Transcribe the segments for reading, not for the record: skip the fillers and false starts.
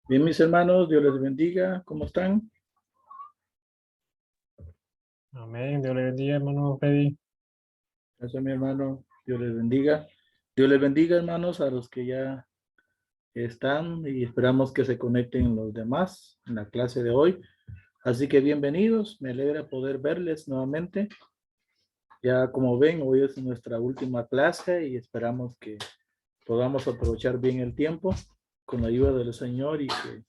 Bien, mis hermanos, Dios les bendiga. ¿Cómo están? Amén. Dios le bendiga, hermano Freddy. Gracias, mi hermano. Dios les bendiga. Dios les bendiga, hermanos, a los que ya están y esperamos que se conecten los demás en la clase de hoy. Así que bienvenidos. Me alegra poder verles nuevamente. Ya como ven, hoy es nuestra última clase y esperamos que podamos aprovechar bien el tiempo con la ayuda del Señor y que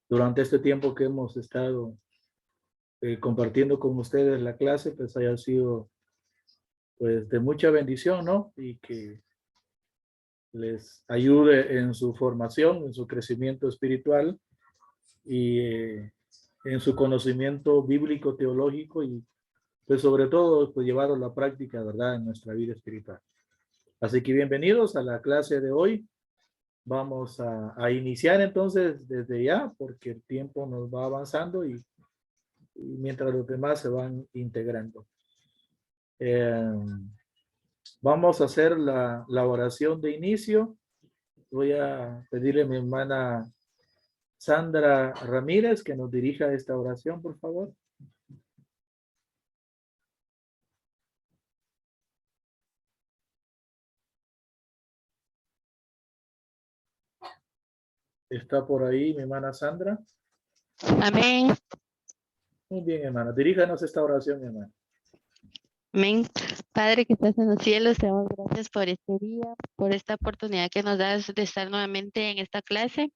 durante este tiempo que hemos estado compartiendo con ustedes la clase, pues haya sido pues de mucha bendición, ¿no? Y que les ayude en su formación, en su crecimiento espiritual y en su conocimiento bíblico, teológico y pues sobre todo pues llevarlo a la práctica, ¿verdad? En nuestra vida espiritual. Así que bienvenidos a la clase de hoy. Vamos a iniciar entonces desde ya porque el tiempo nos va avanzando y mientras los demás se van integrando. Eh, Vamos a hacer la oración de inicio. Voy a pedirle a mi hermana Sandra Ramírez que nos dirija esta oración, por favor. Está por ahí mi hermana Sandra. Amén. Muy bien, hermana. Diríjanos esta oración, hermana. Amén. Padre que estás en los cielos, te damos gracias por este día, por esta oportunidad que nos das de estar nuevamente en esta clase.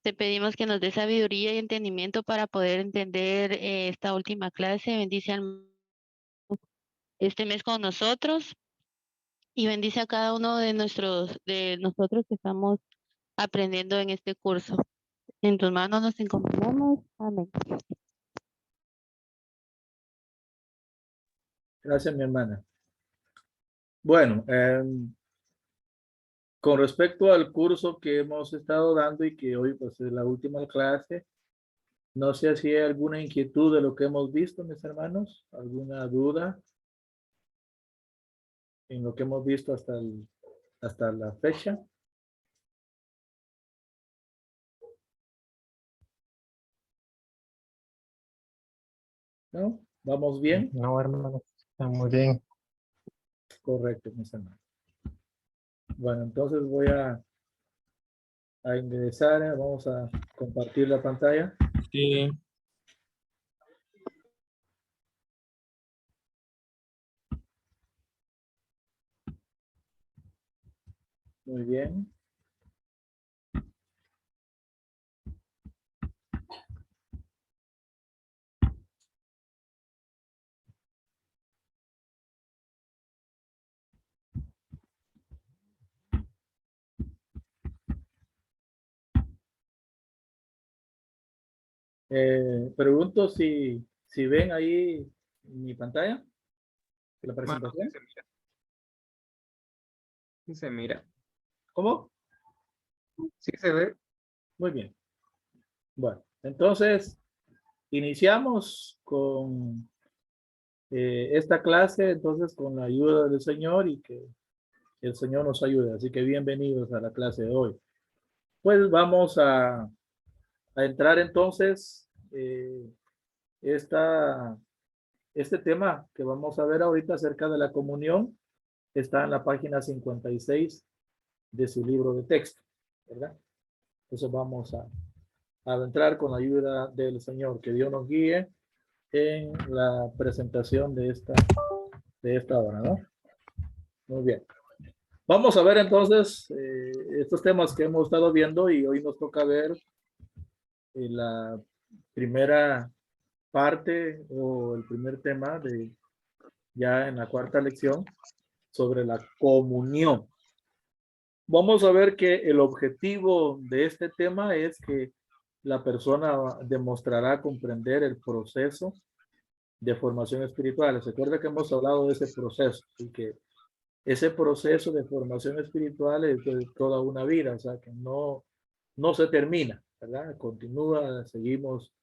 Te pedimos que nos dé sabiduría y entendimiento para poder entender esta última clase. Bendice este mes con nosotros y bendice a cada uno de nosotros que estamos aprendiendo en este curso. En tus manos nos encomendamos. Amén. Gracias, mi hermana. Bueno, con respecto al curso que hemos estado dando y que hoy pues es la última clase, no sé si hay alguna inquietud de lo que hemos visto, mis hermanos, alguna duda en lo que hemos visto hasta la fecha. ¿No? ¿Vamos bien? No, hermano, está muy bien. Correcto, mis hermanos. Bueno, entonces voy a ingresar, vamos a compartir la pantalla. Sí. Muy bien. Pregunto si ven ahí mi pantalla, la Bueno, sí presentación. se mira. Sí se mira. ¿Cómo? Sí se ve. Muy bien. Bueno, entonces iniciamos con esta clase, entonces con la ayuda del Señor y que el Señor nos ayude. Así que bienvenidos a la clase de hoy. Pues vamos a entrar entonces este tema que vamos a ver ahorita acerca de la comunión está en la página 56 de su libro de texto, ¿verdad? Entonces vamos a entrar con la ayuda del Señor, que Dios nos guíe en la presentación de esta hora, ¿no? Muy bien. Vamos a ver entonces estos temas que hemos estado viendo y hoy nos toca ver la primera parte o el primer tema de ya en la cuarta lección sobre la comunión. Vamos a ver que el objetivo de este tema es que la persona demostrará comprender el proceso de formación espiritual. Se acuerda que hemos hablado de ese proceso y que ese proceso de formación espiritual es de toda una vida, o sea que no se termina, ¿verdad? Continúa, seguimos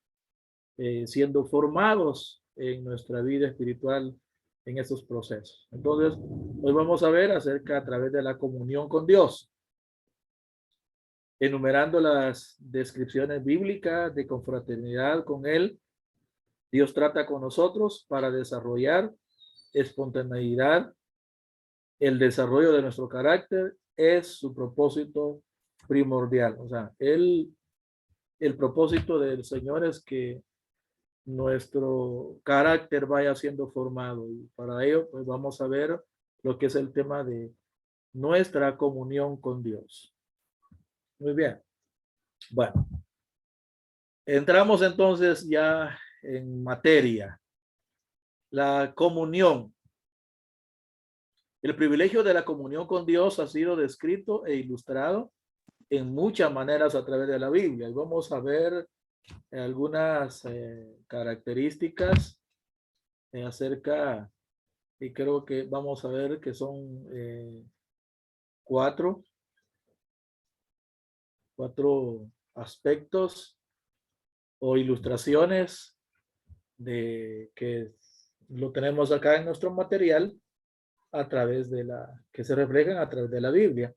siendo formados en nuestra vida espiritual en esos procesos. Entonces, hoy vamos a ver acerca a través de la comunión con Dios. enumerando las descripciones bíblicas de confraternidad con Él. Dios trata con nosotros para desarrollar espontaneidad. El desarrollo de nuestro carácter es su propósito primordial. O sea, el propósito del Señor es que nuestro carácter vaya siendo formado. Y para ello, pues vamos a ver lo que es el tema de nuestra comunión con Dios. Muy bien. Bueno, entramos entonces ya en materia. La comunión. El privilegio de la comunión con Dios ha sido descrito e ilustrado en muchas maneras a través de la Biblia. Y vamos a ver algunas características acerca, y creo que vamos a ver que son cuatro aspectos o ilustraciones de que lo tenemos acá en nuestro material a través de que se reflejan a través de la Biblia.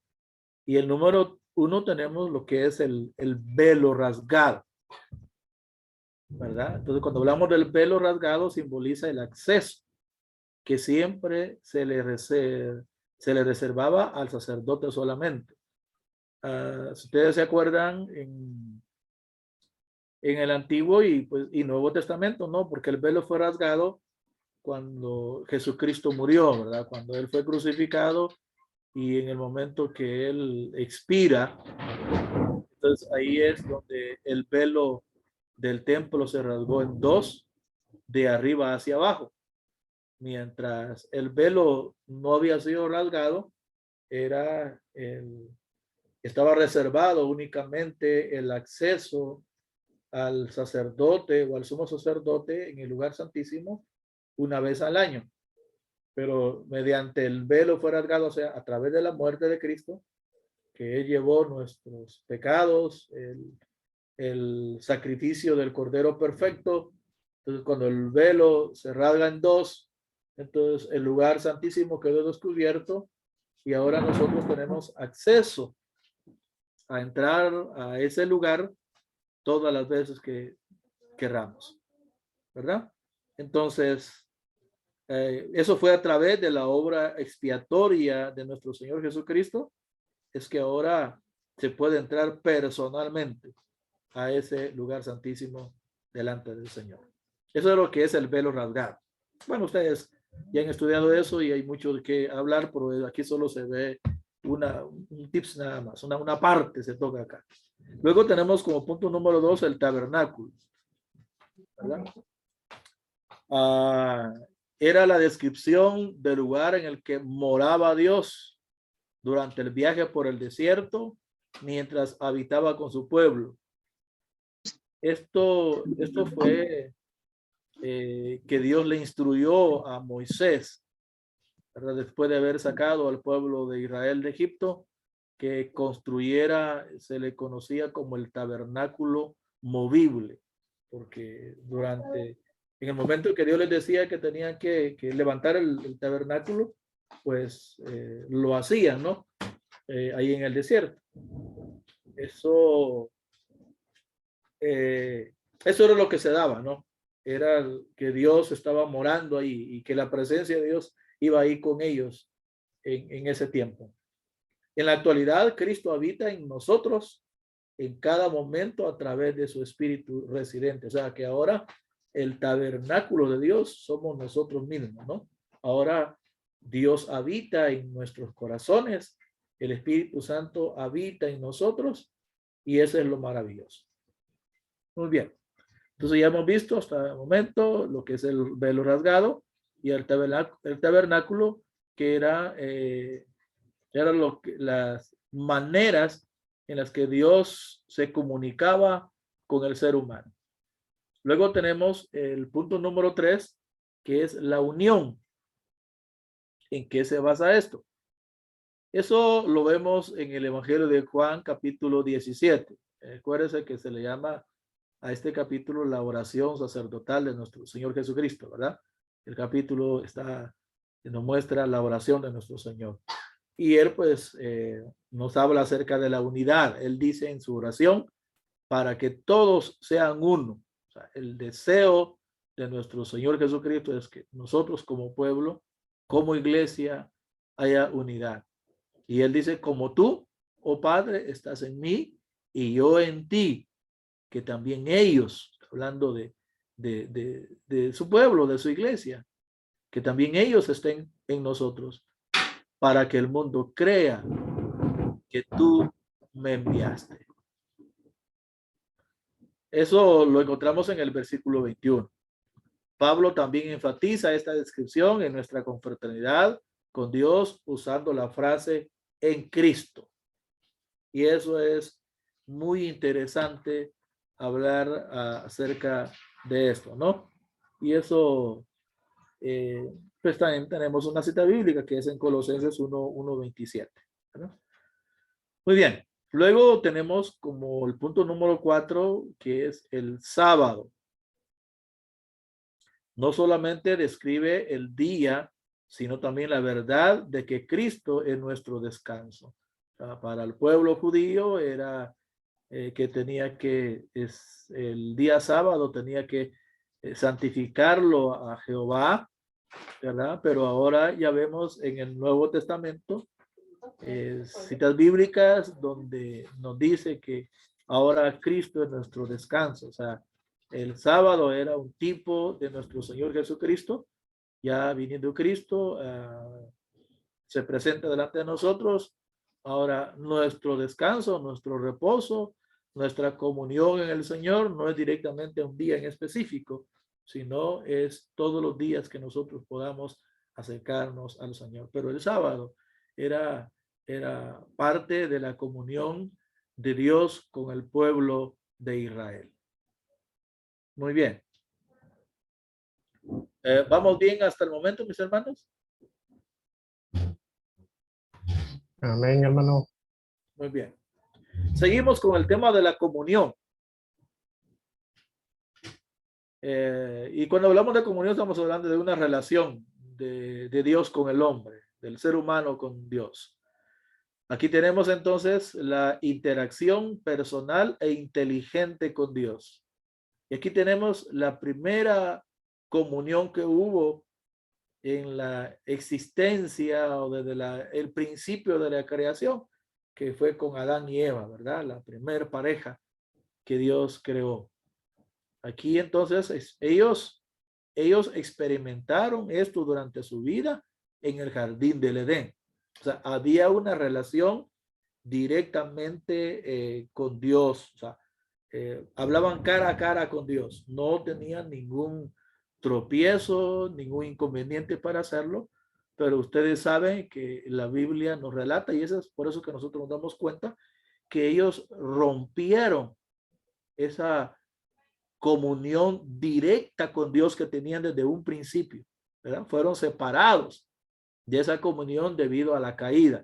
Y el número 1 tenemos lo que es el velo rasgado, ¿verdad? Entonces, cuando hablamos del velo rasgado, simboliza el acceso que siempre se le reservaba al sacerdote solamente. Si ustedes se acuerdan, en el Antiguo y Nuevo Testamento, ¿no? Porque el velo fue rasgado cuando Jesucristo murió, ¿verdad? Cuando Él fue crucificado y en el momento que Él expira, entonces ahí es donde el velo del templo se rasgó en dos, de arriba hacia abajo. Mientras el velo no había sido rasgado, estaba reservado únicamente el acceso al sacerdote o al sumo sacerdote en el lugar santísimo una vez al año. Pero mediante el velo fue rasgado, o sea, a través de la muerte de Cristo, que Él llevó nuestros pecados, el sacrificio del Cordero perfecto. Entonces, cuando el velo se rasga en dos, entonces el lugar santísimo quedó descubierto y ahora nosotros tenemos acceso a entrar a ese lugar todas las veces que querramos, ¿verdad? Entonces, eso fue a través de la obra expiatoria de nuestro Señor Jesucristo, es que ahora se puede entrar personalmente a ese lugar santísimo delante del Señor. Eso es lo que es el velo rasgado. Bueno, ustedes ya han estudiado eso y hay mucho de qué hablar, pero aquí solo se ve un tips nada más, una parte se toca acá. Luego tenemos como punto número 2 el tabernáculo, ¿verdad? Era la descripción del lugar en el que moraba Dios durante el viaje por el desierto mientras habitaba con su pueblo. Esto fue que Dios le instruyó a Moisés, ¿verdad? Después de haber sacado al pueblo de Israel de Egipto, que construyera, se le conocía como el tabernáculo movible, porque en el momento que Dios les decía que tenían que levantar el tabernáculo, pues lo hacían, ¿no? Ahí en el desierto. Eso era lo que se daba, ¿no? Era que Dios estaba morando ahí y que la presencia de Dios iba ahí con ellos en ese tiempo. En la actualidad, Cristo habita en nosotros en cada momento a través de su espíritu residente. O sea que ahora el tabernáculo de Dios somos nosotros mismos, ¿no? Ahora Dios habita en nuestros corazones, el Espíritu Santo habita en nosotros y eso es lo maravilloso. Muy bien. Entonces ya hemos visto hasta el momento lo que es el velo rasgado y el tabernáculo que era las maneras en las que Dios se comunicaba con el ser humano. Luego tenemos el punto número 3, que es la unión. ¿En qué se basa esto? Eso lo vemos en el Evangelio de Juan, capítulo 17. Acuérdense que se le llama a este capítulo la oración sacerdotal de nuestro Señor Jesucristo, ¿verdad? El capítulo nos muestra la oración de nuestro Señor. Y él pues nos habla acerca de la unidad. Él dice en su oración, para que todos sean uno. O sea, el deseo de nuestro Señor Jesucristo es que nosotros como pueblo, como iglesia, haya unidad. Y él dice, como tú, oh Padre, estás en mí y yo en ti, que también ellos, hablando de su pueblo, de su iglesia, que también ellos estén en nosotros, para que el mundo crea que tú me enviaste. Eso lo encontramos en el versículo 21. Pablo también enfatiza esta descripción en nuestra confraternidad con Dios usando la frase en Cristo. Y eso es muy interesante hablar acerca de esto, ¿no? Y eso, pues también tenemos una cita bíblica que es en Colosenses 1:27, ¿no? Muy bien. Luego tenemos como el punto número 4, que es el sábado. No solamente describe el día, sino también la verdad de que Cristo es nuestro descanso. O sea, para el pueblo judío era que tenía que, el día sábado tenía que santificarlo a Jehová, ¿verdad? Pero ahora ya vemos en el Nuevo Testamento citas bíblicas donde nos dice que ahora Cristo es nuestro descanso. O sea, el sábado era un tipo de nuestro Señor Jesucristo. Ya viniendo Cristo, se presenta delante de nosotros. Ahora nuestro descanso, nuestro reposo, nuestra comunión en el Señor no es directamente un día en específico, sino es todos los días que nosotros podamos acercarnos al Señor. Pero el sábado era parte de la comunión de Dios con el pueblo de Israel. Muy bien. ¿Vamos bien hasta el momento, mis hermanos? Amén, hermano. Muy bien. Seguimos con el tema de la comunión. Y cuando hablamos de comunión estamos hablando de una relación de Dios con el hombre, del ser humano con Dios. Aquí tenemos entonces la interacción personal e inteligente con Dios. Y aquí tenemos la primera comunión que hubo en la existencia o desde el principio de la creación, que fue con Adán y Eva, ¿verdad? La primera pareja que Dios creó. Aquí entonces ellos experimentaron esto durante su vida en el jardín del Edén. O sea, había una relación directamente con Dios. O sea, hablaban cara a cara con Dios. No tenían ningún tropiezo, ningún inconveniente para hacerlo. Pero ustedes saben que la Biblia nos relata, y eso es por eso que nosotros nos damos cuenta, que ellos rompieron esa comunión directa con Dios que tenían desde un principio, ¿verdad? Fueron separados de esa comunión debido a la caída.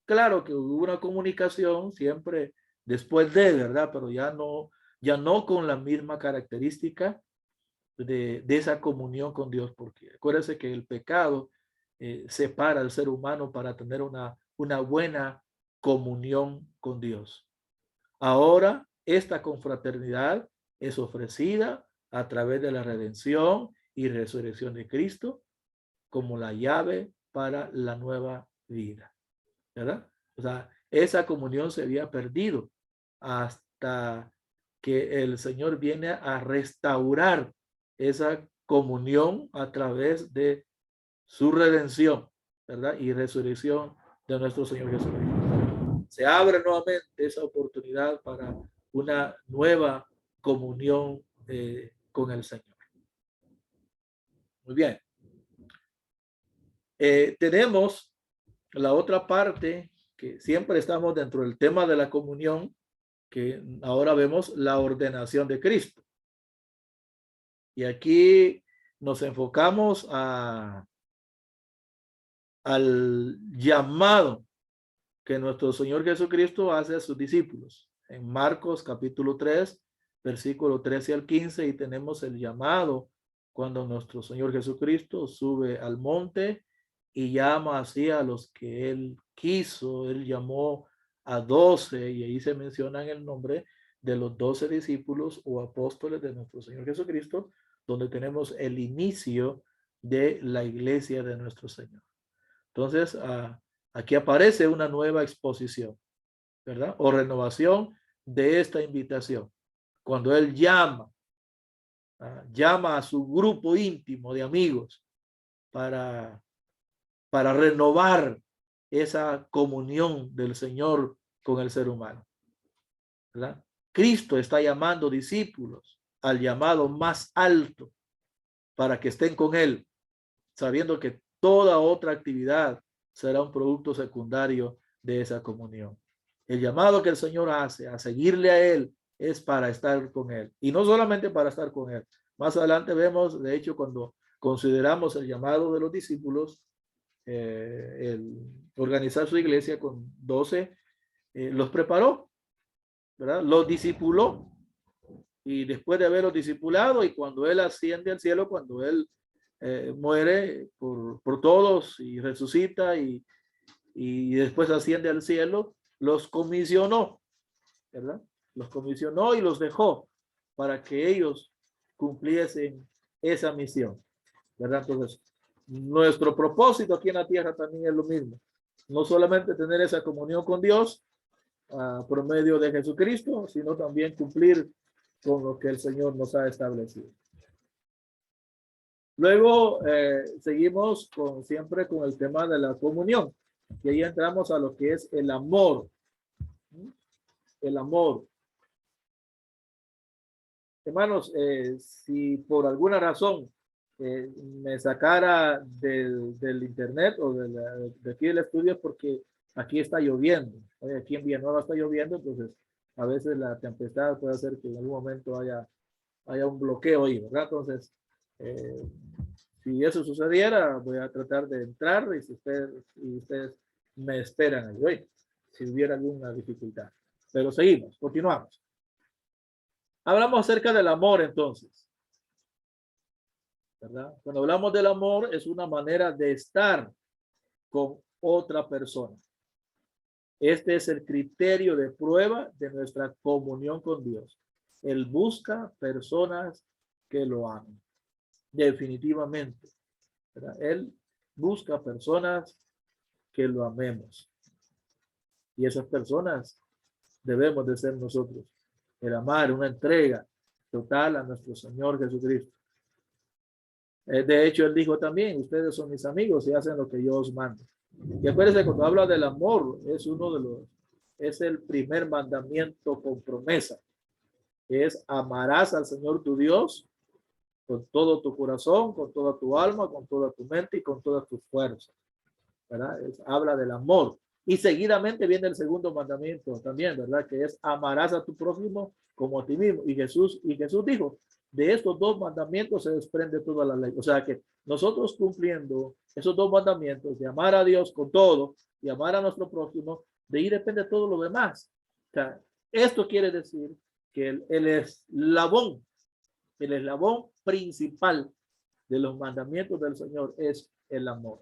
Claro que hubo una comunicación siempre después de, ¿verdad? Pero ya no con la misma característica de esa comunión con Dios, porque acuérdense que el pecado separa al ser humano para tener una buena comunión con Dios. Ahora, esta confraternidad es ofrecida a través de la redención y resurrección de Cristo como la llave para la nueva vida, ¿verdad? O sea, esa comunión se había perdido hasta que el Señor viene a restaurar esa comunión a través de su redención, ¿verdad? Y resurrección de nuestro Señor Jesucristo. Se abre nuevamente esa oportunidad para una nueva comunión con el Señor. Muy bien. Tenemos la otra parte que siempre estamos dentro del tema de la comunión, que ahora vemos la ordenación de Cristo. Y aquí nos enfocamos al llamado que nuestro Señor Jesucristo hace a sus discípulos. En Marcos capítulo 3, versículo 13 al 15, y tenemos el llamado cuando nuestro Señor Jesucristo sube al monte y llama así a los que Él quiso, Él llamó a 12 y ahí se menciona el nombre de los 12 discípulos o apóstoles de nuestro Señor Jesucristo, donde tenemos el inicio de la iglesia de nuestro Señor. Entonces, aquí aparece una nueva exposición, ¿verdad? O renovación de esta invitación. Cuando Él llama a su grupo íntimo de amigos para renovar esa comunión del Señor con el ser humano, ¿verdad? Cristo está llamando discípulos al llamado más alto para que estén con Él, sabiendo que toda otra actividad será un producto secundario de esa comunión. El llamado que el Señor hace a seguirle a Él es para estar con Él. Y no solamente para estar con Él. Más adelante vemos, de hecho, cuando consideramos el llamado de los discípulos, el organizar su iglesia con 12, los preparó, ¿verdad? Los discipuló. Y después de haberlos discipulado y cuando Él asciende al cielo, cuando Él muere por todos y resucita y después asciende al cielo, los comisionó, ¿verdad? Los comisionó y los dejó para que ellos cumpliesen esa misión, ¿verdad? Entonces, nuestro propósito aquí en la tierra también es lo mismo. No solamente tener esa comunión con Dios por medio de Jesucristo, sino también cumplir con lo que el Señor nos ha establecido. Luego seguimos siempre con el tema de la comunión. Y ahí entramos a lo que es el amor. El amor. Hermanos, si por alguna razón me sacara del internet o de aquí del estudio, es porque aquí está lloviendo. Aquí en Villanueva está lloviendo, entonces a veces la tempestad puede hacer que en algún momento haya un bloqueo ahí, ¿verdad? Entonces, si eso sucediera, voy a tratar de entrar y si ustedes me esperan ahí, si hubiera alguna dificultad. Pero seguimos, continuamos. Hablamos acerca del amor entonces, ¿verdad? Cuando hablamos del amor es una manera de estar con otra persona. Este es el criterio de prueba de nuestra comunión con Dios. Él busca personas que lo amen. Definitivamente, ¿verdad? Él busca personas que lo amemos. Y esas personas debemos de ser nosotros. El amar, una entrega total a nuestro Señor Jesucristo. De hecho, Él dijo también, ustedes son mis amigos y hacen lo que yo os mando. Y acuérdense, cuando habla del amor, es el primer mandamiento con promesa. Es amarás al Señor tu Dios con todo tu corazón, con toda tu alma, con toda tu mente y con todas tus fuerzas, ¿verdad? Habla del amor. Y seguidamente viene el segundo mandamiento también, ¿verdad? Que es amarás a tu prójimo como a ti mismo. Y Jesús dijo, de estos dos mandamientos se desprende toda la ley. O sea que nosotros cumpliendo esos dos mandamientos de amar a Dios con todo y amar a nuestro prójimo, de ahí depende todo lo demás. O sea, esto quiere decir que el eslabón principal de los mandamientos del Señor es el amor.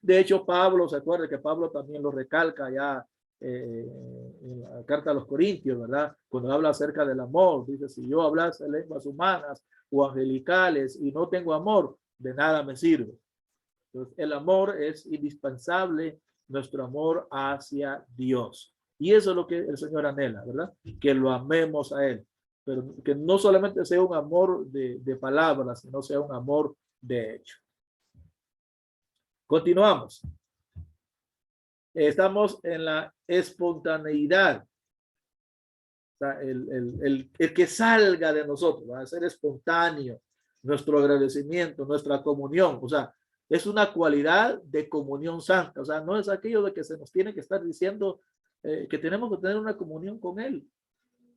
De hecho, Pablo, se acuerda que Pablo también lo recalca ya en la carta a los Corintios, ¿verdad? Cuando habla acerca del amor, dice, si yo hablase lenguas humanas o angelicales y no tengo amor, de nada me sirve. Entonces, el amor es indispensable, nuestro amor hacia Dios. Y eso es lo que el Señor anhela, ¿verdad? Que lo amemos a Él. Pero que no solamente sea un amor de palabras, sino sea un amor de hecho. Continuamos. Estamos en la espontaneidad. O sea, el que salga de nosotros, va a ser espontáneo, nuestro agradecimiento, nuestra comunión. O sea, es una cualidad de comunión santa. O sea, no es aquello de que se nos tiene que estar diciendo que tenemos que tener una comunión con Él.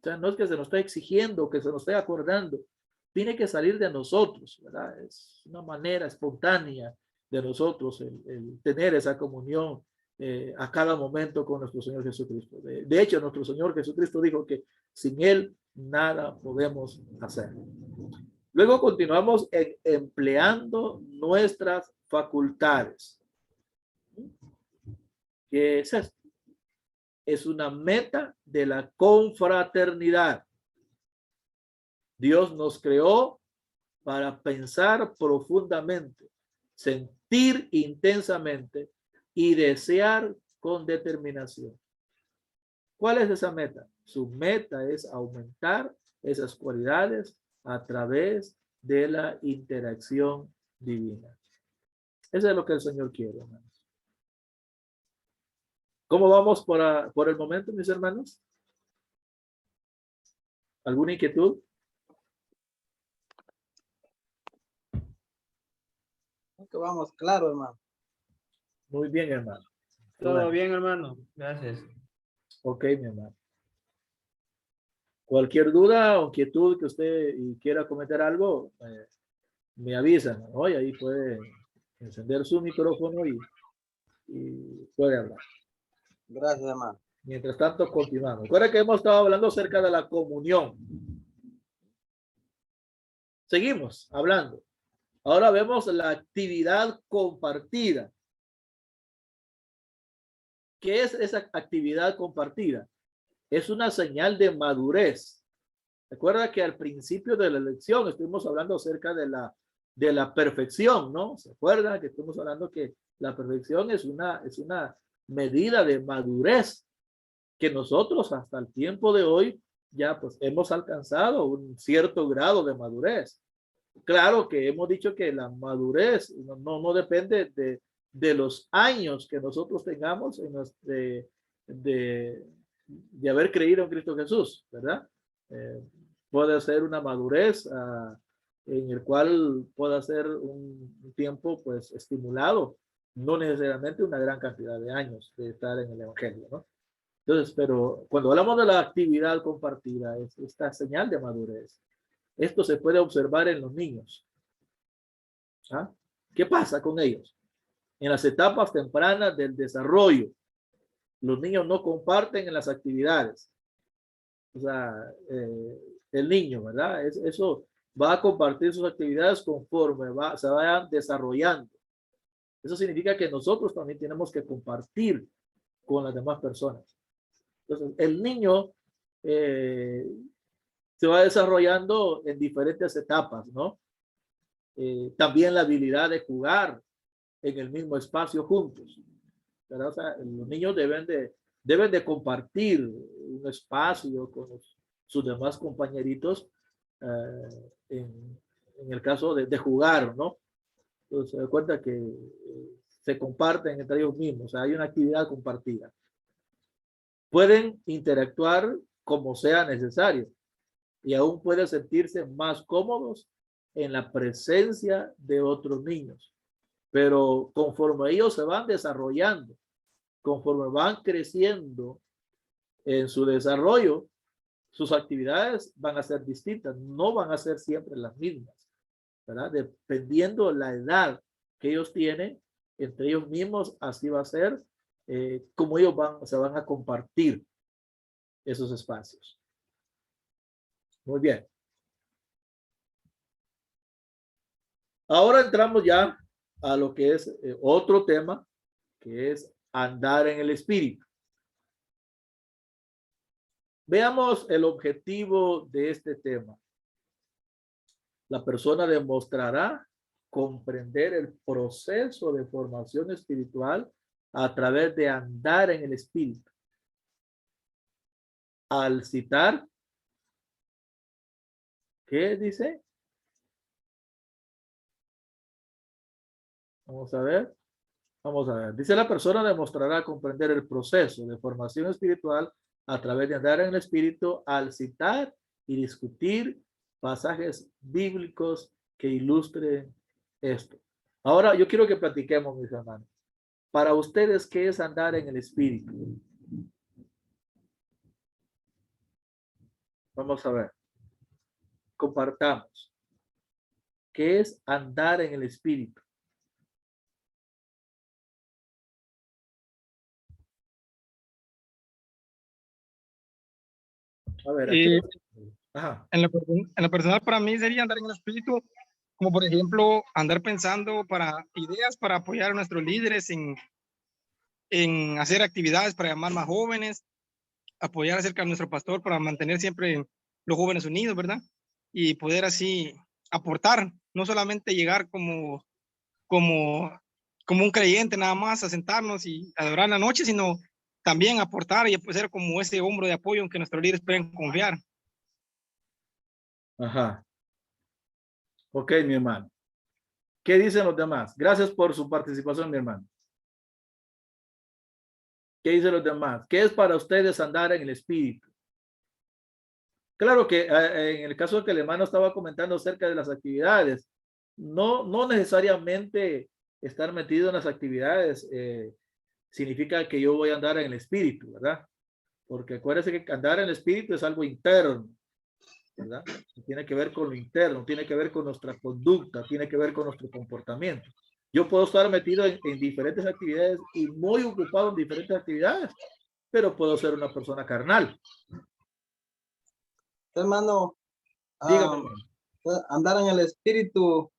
O sea, no es que se nos esté exigiendo, que se nos esté acordando. Tiene que salir de nosotros, ¿verdad? Es una manera espontánea de nosotros el tener esa comunión a cada momento con nuestro Señor Jesucristo. De hecho, nuestro Señor Jesucristo dijo que sin Él nada podemos hacer. Luego continuamos empleando nuestras facultades. ¿Qué es esto? Es una meta de la confraternidad. Dios nos creó para pensar profundamente, sentir intensamente y desear con determinación. ¿Cuál es esa meta? Su meta es aumentar esas cualidades a través de la interacción divina. Eso es lo que el Señor quiere, hermanos. ¿Cómo vamos por el momento, mis hermanos? ¿Alguna inquietud? Que vamos, claro, hermano. Muy bien, hermano. Todo Bueno, bien, hermano. Gracias. ok, mi hermano. Cualquier duda o inquietud que usted quiera comentar algo, me avisa, ¿no? Y ahí puede encender su micrófono y puede hablar. Gracias, hermano. Mientras tanto, continuamos. Recuerda que hemos estado hablando acerca de la comunión. Seguimos hablando. Ahora vemos la actividad compartida. ¿Qué es esa actividad compartida? Es una señal de madurez. Recuerda que al principio de la lección estuvimos hablando acerca de la perfección, ¿no? ¿Se acuerdan que estuvimos hablando que la perfección es una medida de madurez que nosotros hasta el tiempo de hoy ya pues hemos alcanzado un cierto grado de madurez? Claro que hemos dicho que la madurez no depende de los años que nosotros tengamos de haber creído en Cristo Jesús, ¿verdad? Puede ser una madurez en el cual pueda ser un tiempo pues estimulado, no necesariamente una gran cantidad de años de estar en el Evangelio, ¿no? Entonces, pero cuando hablamos de la actividad compartida, es esta señal de madurez. Esto se puede observar en los niños. ¿Ah? ¿Qué pasa con ellos? En las etapas tempranas del desarrollo, los niños no comparten en las actividades. O sea, el niño, ¿verdad? Eso va a compartir sus actividades conforme se vayan desarrollando. Eso significa que nosotros también tenemos que compartir con las demás personas. Entonces, el niño se va desarrollando en diferentes etapas, ¿no? También la habilidad de jugar en el mismo espacio juntos, ¿verdad? O sea, los niños deben de compartir un espacio con sus demás compañeritos en el caso de jugar, ¿no? Entonces se da cuenta que se comparten entre ellos mismos, o sea, hay una actividad compartida. Pueden interactuar como sea necesario y aún pueden sentirse más cómodos en la presencia de otros niños. Pero conforme ellos se van desarrollando, conforme van creciendo en su desarrollo, sus actividades van a ser distintas, no van a ser siempre las mismas, ¿verdad? Dependiendo la edad que ellos tienen, entre ellos mismos, así va a ser como ellos se van a compartir esos espacios. Muy bien. Ahora entramos ya a lo que es otro tema, que es andar en el espíritu. Veamos el objetivo de este tema. La persona demostrará comprender el proceso de formación espiritual a través de andar en el espíritu. Al citar, ¿qué dice? Vamos a ver. Vamos a ver. Dice, la persona demostrará comprender el proceso de formación espiritual a través de andar en el espíritu al citar y discutir pasajes bíblicos que ilustren esto. Ahora yo quiero que platiquemos, mis hermanos. Para ustedes, ¿qué es andar en el espíritu? Vamos a ver. Compartamos. ¿Qué es andar en el espíritu? A ver, aquí. Ajá. En lo personal, para mí sería andar en el espíritu, como por ejemplo, andar pensando para ideas para apoyar a nuestros líderes en hacer actividades para llamar más jóvenes, apoyar acerca de nuestro pastor para mantener siempre los jóvenes unidos, ¿verdad? Y poder así aportar, no solamente llegar como un creyente nada más a sentarnos y adorar en la noche, sino también aportar y ser como ese hombro de apoyo en que nuestros líderes pueden confiar. Ajá. Ok, mi hermano. ¿Qué dicen los demás? Gracias por su participación, mi hermano. ¿Qué dicen los demás? ¿Qué es para ustedes andar en el espíritu? Claro que en el caso que el hermano estaba comentando acerca de las actividades, no necesariamente estar metido en las actividades significa que yo voy a andar en el espíritu, ¿verdad? Porque acuérdense que andar en el espíritu es algo interno, ¿verdad? Tiene que ver con lo interno, tiene que ver con nuestra conducta, tiene que ver con nuestro comportamiento. Yo puedo estar metido en diferentes actividades y muy ocupado en diferentes actividades, pero puedo ser una persona carnal. Hermano, Dígame. andar en el espíritu,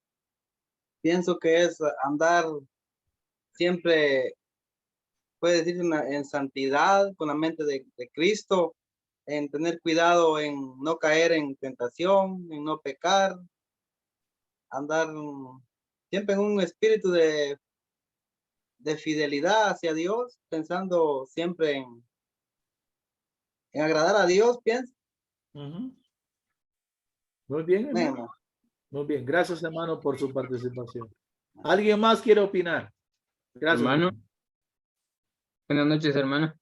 pienso que es andar siempre, puede decir, en santidad, con la mente de Cristo, en tener cuidado en no caer en tentación, en no pecar, andar siempre en un espíritu de fidelidad hacia Dios, pensando siempre en agradar a Dios, pienso. Muy bien, hermano. Muy bien. Gracias, hermano, por su participación. ¿Alguien más quiere opinar? Gracias. Hermano. Buenas noches, hermano.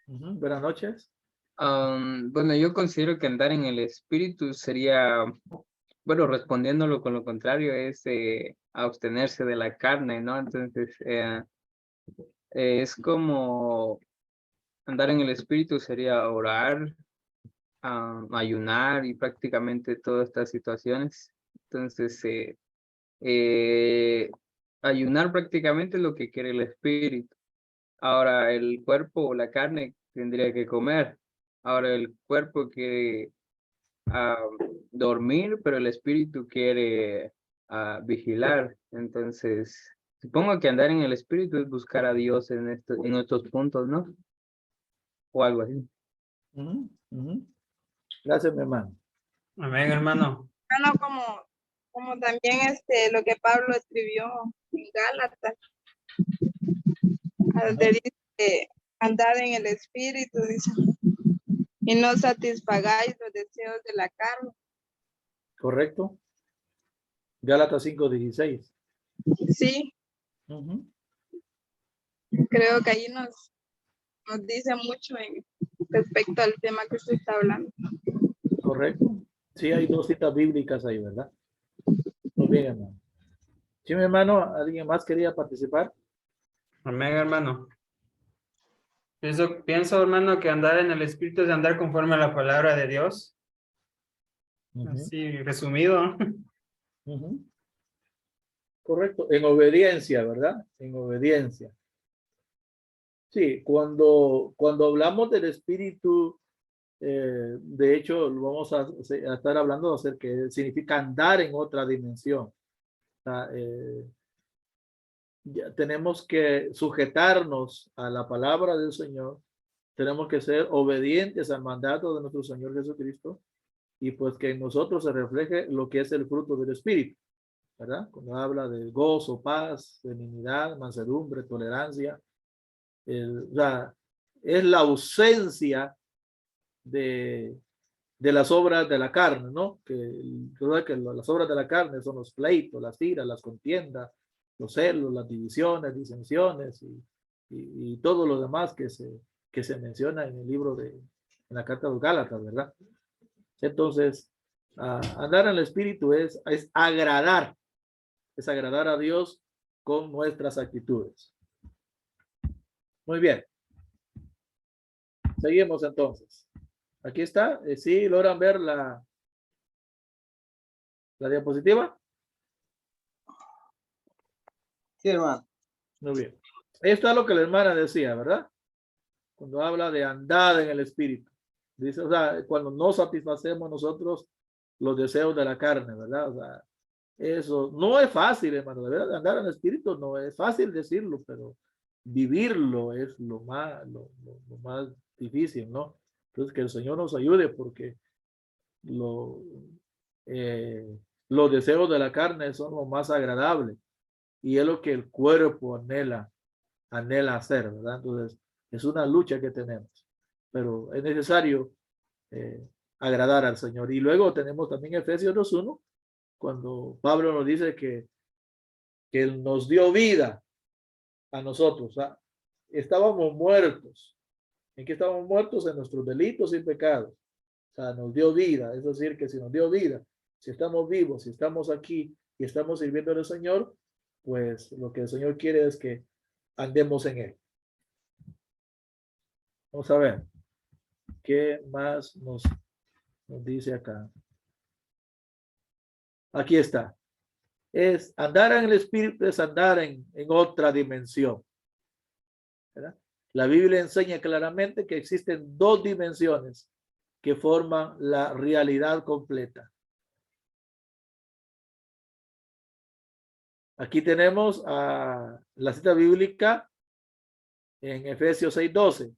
Buenas noches. Bueno, yo considero que andar en el espíritu sería, bueno, respondiéndolo con lo contrario, es abstenerse de la carne, ¿no? Entonces, es como andar en el espíritu sería orar, ayunar y prácticamente todas estas situaciones. Entonces, ayunar prácticamente es lo que quiere el espíritu. Ahora el cuerpo o la carne tendría que comer. Ahora el cuerpo quiere dormir, pero el espíritu quiere vigilar. Entonces, supongo que andar en el espíritu es buscar a Dios en estos puntos, ¿no? O algo así. Gracias, mi hermano. Amén, hermano. Hermano, como también lo que Pablo escribió en Gálatas, donde dice andar en el espíritu, dice, y no satisfagáis los deseos de la carne. Correcto. Gálatas 5:16. Sí, creo que ahí nos dice mucho respecto al tema que usted está hablando. Correcto. Sí, hay dos citas bíblicas ahí, ¿verdad? Muy bien, hermano. Sí, mi hermano, ¿alguien más quería participar? Amén, hermano. Pienso, hermano, que andar en el espíritu es andar conforme a la palabra de Dios. Así, resumido. Correcto. En obediencia, ¿verdad? En obediencia. Sí, cuando hablamos del espíritu, de hecho, vamos a estar hablando acerca de que significa andar en otra dimensión. O sea, ya tenemos que sujetarnos a la palabra del Señor, tenemos que ser obedientes al mandato de nuestro Señor Jesucristo y pues que en nosotros se refleje lo que es el fruto del Espíritu, ¿verdad? Cuando habla de gozo, paz, benignidad, mansedumbre, tolerancia, o sea, es la ausencia de las obras de la carne, ¿no? Que las obras de la carne son los pleitos, las iras, las contiendas, los celos, las divisiones, disensiones y todo lo demás que se menciona en el libro en la carta de los Gálatas, ¿verdad? Entonces, andar en el espíritu es agradar a Dios con nuestras actitudes. Muy bien. Seguimos entonces. Aquí está. ¿Sí logran ver la diapositiva? Sí, hermano. Muy bien. Esto es lo que la hermana decía, ¿verdad? Cuando habla de andar en el espíritu. Dice, o sea, cuando no satisfacemos nosotros los deseos de la carne, ¿verdad? O sea, eso no es fácil, hermano. De verdad, andar en el espíritu no es fácil decirlo, pero vivirlo es lo más difícil, ¿no? Entonces, que el Señor nos ayude, porque los deseos de la carne son lo más agradable y es lo que el cuerpo anhela hacer, ¿verdad? Entonces, es una lucha que tenemos, pero es necesario agradar al Señor. Y luego tenemos también Efesios 2:1, cuando Pablo nos dice que Él nos dio vida a nosotros. ¿Ah? Estábamos muertos. ¿En qué estábamos muertos? En nuestros delitos y pecados. O sea, nos dio vida. Es decir, que si nos dio vida, si estamos vivos, si estamos aquí y estamos sirviendo al Señor, pues lo que el Señor quiere es que andemos en Él. Vamos a ver qué más nos dice acá. Aquí está. Es andar en el Espíritu, es andar en otra dimensión, ¿verdad? La Biblia enseña claramente que existen dos dimensiones que forman la realidad completa. Aquí tenemos la cita bíblica en Efesios 6:12,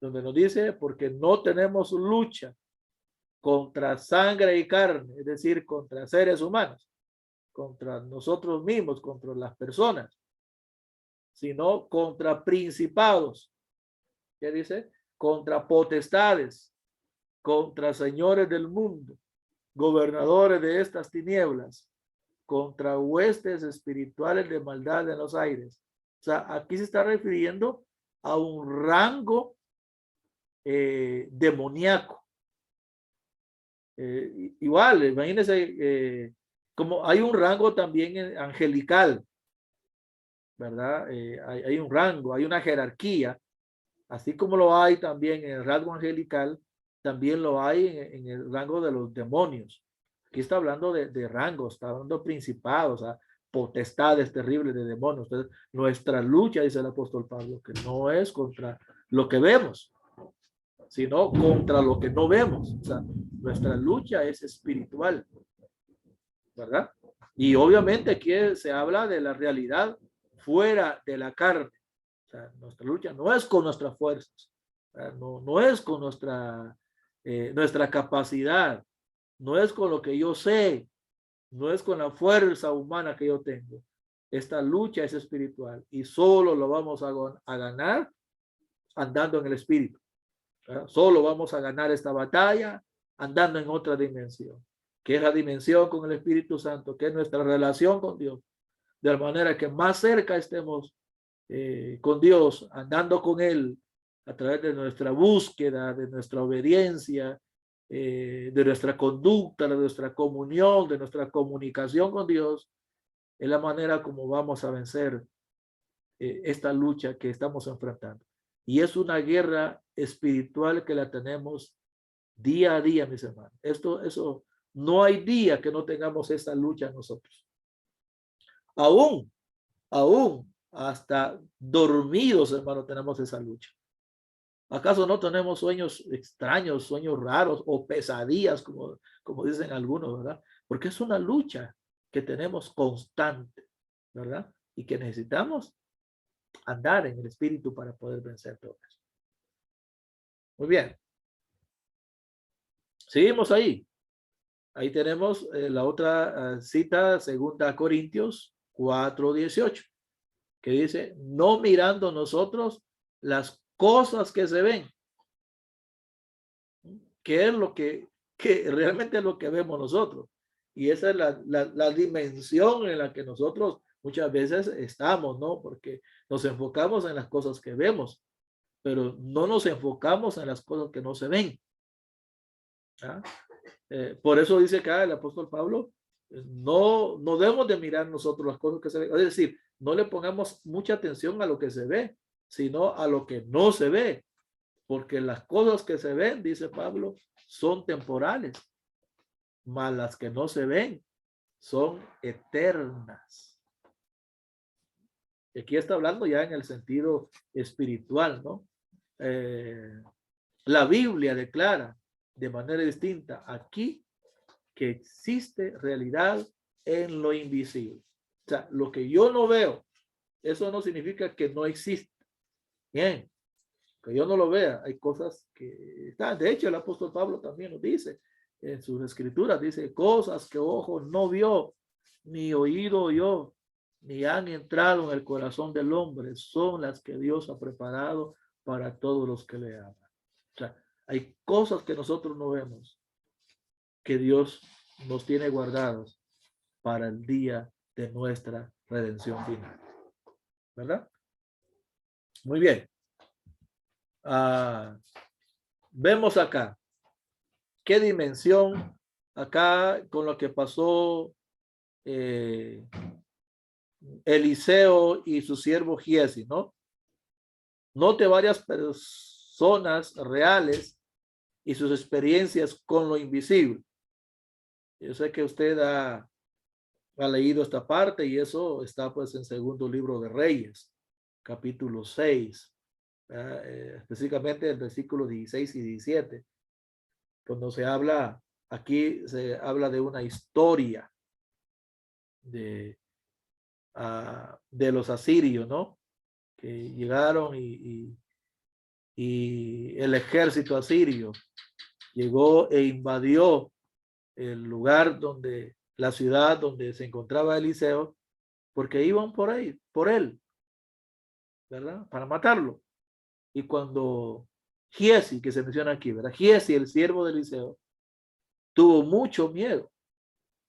donde nos dice, porque no tenemos lucha contra sangre y carne, es decir, contra seres humanos, contra nosotros mismos, contra las personas, sino contra principados. ¿Qué dice? Contra potestades, contra señores del mundo, gobernadores de estas tinieblas, contra huestes espirituales de maldad en los aires. O sea, aquí se está refiriendo a un rango demoníaco. Igual, imagínense, como hay un rango también angelical, ¿verdad? Hay un rango, hay una jerarquía, así como lo hay también en el rango angelical, también lo hay en el rango de los demonios. Aquí está hablando de rangos, está hablando de principados, o sea, potestades terribles de demonios. Entonces, nuestra lucha, dice el apóstol Pablo, que no es contra lo que vemos, sino contra lo que no vemos. O sea, nuestra lucha es espiritual, ¿verdad? Y obviamente aquí se habla de la realidad fuera de la carne. O sea, nuestra lucha no es con nuestras fuerzas, no es con nuestra capacidad, no es con lo que yo sé, no es con la fuerza humana que yo tengo. Esta lucha es espiritual y solo lo vamos a ganar andando en el espíritu. Solo vamos a ganar esta batalla andando en otra dimensión, que es la dimensión con el Espíritu Santo, que es nuestra relación con Dios, de la manera que más cerca estemos con Dios, andando con Él a través de nuestra búsqueda, de nuestra obediencia, de nuestra conducta, de nuestra comunión, de nuestra comunicación con Dios, es la manera como vamos a vencer esta lucha que estamos enfrentando. Y es una guerra espiritual que la tenemos día a día, mis hermanos. Eso, no hay día que no tengamos esta lucha nosotros. Aún hasta dormidos, hermano, tenemos esa lucha. ¿Acaso no tenemos sueños extraños, sueños raros o pesadillas, como dicen algunos, verdad? Porque es una lucha que tenemos constante, ¿verdad? Y que necesitamos andar en el espíritu para poder vencer todo eso. Muy bien. Seguimos ahí. Ahí tenemos la otra cita, 2 Corintios 4:18, que dice, no mirando nosotros las cosas que se ven, que es lo que realmente es lo que vemos nosotros. Y esa es la dimensión en la que nosotros muchas veces estamos, ¿no? Porque nos enfocamos en las cosas que vemos, pero no nos enfocamos en las cosas que no se ven. ¿Ah? Por eso dice acá el apóstol Pablo, no debemos de mirar nosotros las cosas que se ven. Es decir, no le pongamos mucha atención a lo que se ve, sino a lo que no se ve. Porque las cosas que se ven, dice Pablo, son temporales, mas las que no se ven son eternas. Aquí está hablando ya en el sentido espiritual, ¿no? La Biblia declara de manera distinta aquí que existe realidad en lo invisible. O sea, lo que yo no veo, eso no significa que no existe. Bien, que yo no lo vea. Hay cosas que están. De hecho, el apóstol Pablo también nos dice en sus escrituras, dice, cosas que ojo no vio, ni oído oyó, ni han entrado en el corazón del hombre, son las que Dios ha preparado para todos los que le aman. O sea, hay cosas que nosotros no vemos, que Dios nos tiene guardadas para el día de nuestra redención final. ¿Verdad? Muy bien. Vemos acá qué dimensión acá con lo que pasó Eliseo y su siervo Giesi, ¿no? Note varias personas reales y sus experiencias con lo invisible. Yo sé que usted ha leído esta parte y eso está pues en segundo libro de Reyes, capítulo 6, específicamente el versículo 16 y 17, cuando se habla, aquí se habla de una historia de los asirios, ¿no? Que llegaron y el ejército asirio llegó e invadió el lugar donde, la ciudad donde se encontraba Eliseo, porque iban por ahí, por él, ¿verdad? Para matarlo. Y cuando Giesi, que se menciona aquí, ¿verdad? Giesi, el siervo de Eliseo, tuvo mucho miedo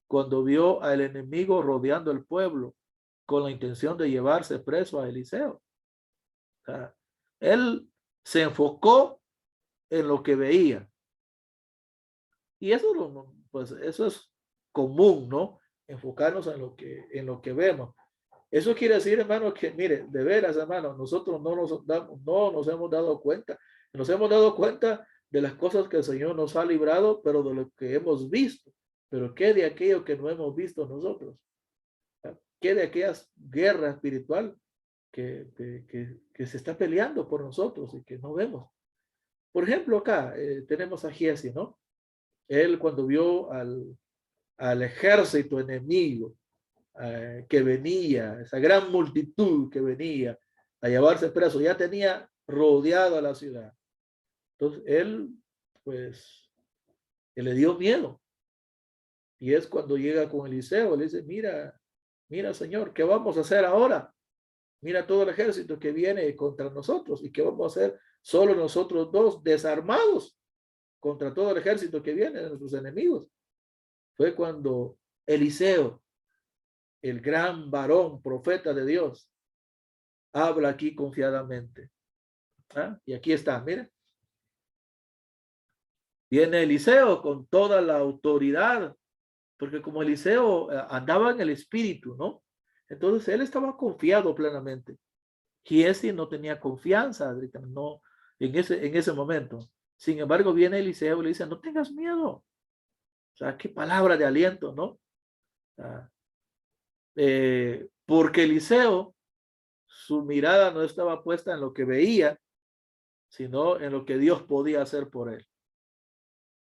cuando vio al enemigo rodeando el pueblo con la intención de llevarse preso a Eliseo. O sea, él se enfocó en lo que veía. Y eso, pues, eso es común, ¿no? Enfocarnos en lo que vemos. Eso quiere decir, hermano, que mire, de veras, hermano, nosotros no nos hemos dado cuenta. Nos hemos dado cuenta de las cosas que el Señor nos ha librado, pero de lo que hemos visto. Pero ¿qué de aquello que no hemos visto nosotros? ¿Qué de aquella guerra espiritual que se está peleando por nosotros y que no vemos? Por ejemplo, acá tenemos a Giesi, ¿no? Él cuando vio al ejército enemigo que venía, esa gran multitud que venía a llevarse preso, ya tenía rodeado a la ciudad. Entonces él, pues, le dio miedo. Y es cuando llega con Eliseo, le dice, mira, Señor, ¿qué vamos a hacer ahora? Mira todo el ejército que viene contra nosotros. ¿Y qué vamos a hacer solo nosotros dos desarmados contra todo el ejército que viene de nuestros enemigos? Fue cuando Eliseo, el gran varón, profeta de Dios, habla aquí confiadamente. Y aquí está, miren. Viene Eliseo con toda la autoridad, porque como Eliseo andaba en el espíritu, ¿no? Entonces él estaba confiado plenamente. Giesi no tenía confianza, no, en ese momento. Sin embargo, viene Eliseo y le dice, no tengas miedo. O sea, qué palabra de aliento, ¿no? Porque Eliseo, su mirada no estaba puesta en lo que veía, sino en lo que Dios podía hacer por él.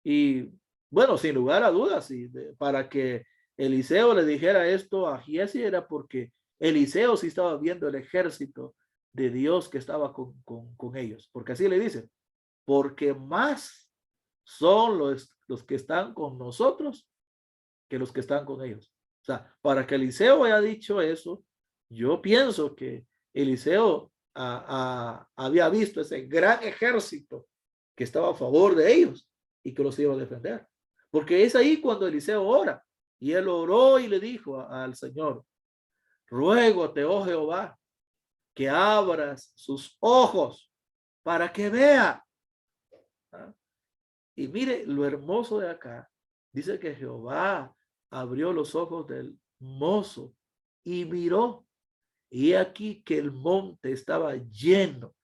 Y bueno, sin lugar a dudas, para que Eliseo le dijera esto a Giesi era porque Eliseo sí estaba viendo el ejército de Dios que estaba con ellos. Porque así le dice, porque más son los que están con nosotros que los que están con ellos. O sea, para que Eliseo haya dicho eso, yo pienso que Eliseo había visto ese gran ejército que estaba a favor de ellos y que los iba a defender. Porque es ahí cuando Eliseo ora. Y él oró y le dijo al Señor, ruégote, oh Jehová, que abras sus ojos para que vea. Y mire lo hermoso de acá. Dice que Jehová abrió los ojos del mozo y miró. Y aquí que el monte estaba lleno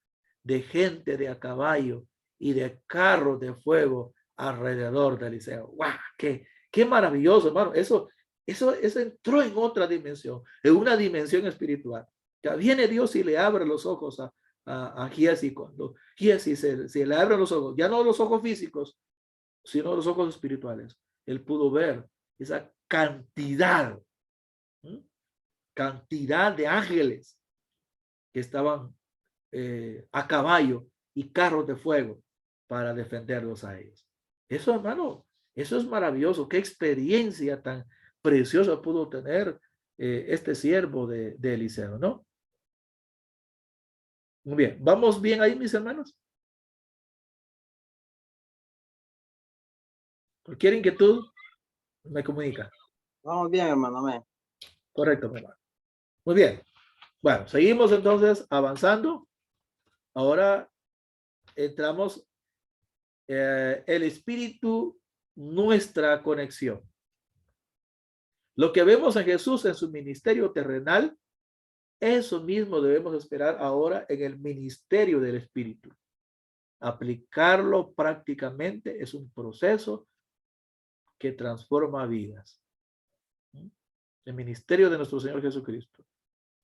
de gente de a caballo y de carros de fuego alrededor de Eliseo. ¡Guau! ¡Qué maravilloso, hermano! Eso entró en otra dimensión, en una dimensión espiritual. Ya viene Dios y le abre los ojos a Giesi. Cuando Giesi se le abren los ojos, ya no los ojos físicos, sino los ojos espirituales. Él pudo ver esa cantidad de ángeles que estaban a caballo y carros de fuego para defenderlos a ellos. Eso, hermano, eso es maravilloso. Qué experiencia tan preciosa pudo tener este siervo de Eliseo, ¿no? Muy bien, ¿vamos bien ahí, mis hermanos? Cualquier inquietud me comunica. Vamos bien, hermano. Amén. Correcto, mi hermano. Muy bien. Bueno, seguimos entonces avanzando. Ahora entramos el espíritu, nuestra conexión. Lo que vemos en Jesús en su ministerio terrenal, eso mismo debemos esperar ahora en el ministerio del espíritu. Aplicarlo prácticamente es un proceso que transforma vidas. El ministerio de nuestro Señor Jesucristo.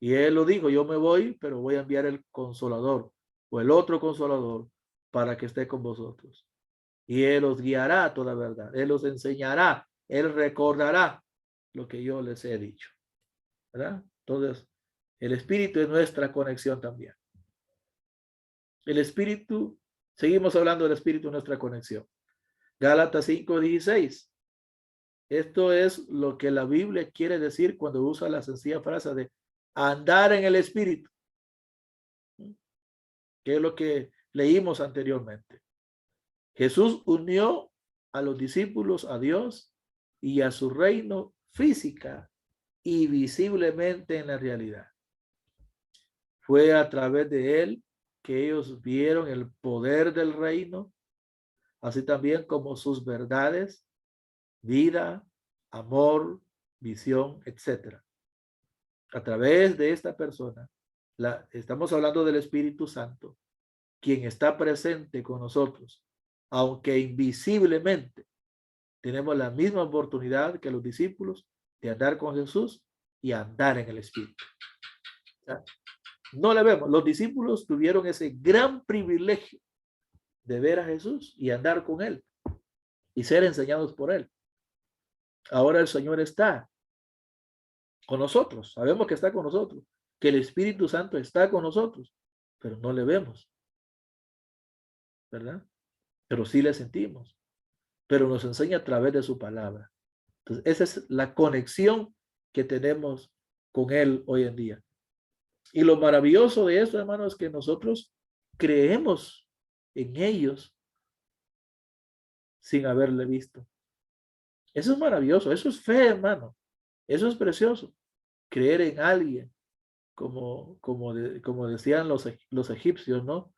Y Él lo dijo, yo me voy, pero voy a enviar el Consolador o el otro Consolador para que esté con vosotros. Y Él os guiará a toda verdad. Él os enseñará. Él recordará lo que yo les he dicho. ¿Verdad? Entonces, el Espíritu es nuestra conexión también. El Espíritu, seguimos hablando del Espíritu, nuestra conexión. Gálatas 5:16. Esto es lo que la Biblia quiere decir cuando usa la sencilla frase de andar en el Espíritu, que es lo que leímos anteriormente. Jesús unió a los discípulos a Dios y a su reino física y visiblemente en la realidad. Fue a través de él que ellos vieron el poder del reino, así también como sus verdades, vida, amor, visión, etc. A través de esta persona, estamos hablando del Espíritu Santo, quien está presente con nosotros, aunque invisiblemente tenemos la misma oportunidad que los discípulos de andar con Jesús y andar en el Espíritu. No le vemos. Los discípulos tuvieron ese gran privilegio de ver a Jesús y andar con él y ser enseñados por él. Ahora el Señor está con nosotros. Sabemos que está con nosotros, que el Espíritu Santo está con nosotros, pero no le vemos, ¿verdad? Pero sí le sentimos, pero nos enseña a través de su palabra. Entonces, esa es la conexión que tenemos con él hoy en día. Y lo maravilloso de eso, hermanos, es que nosotros creemos en ellos sin haberle visto. Eso es maravilloso, eso es fe, hermano. Eso es precioso. Creer en alguien, como decían los egipcios, ¿no?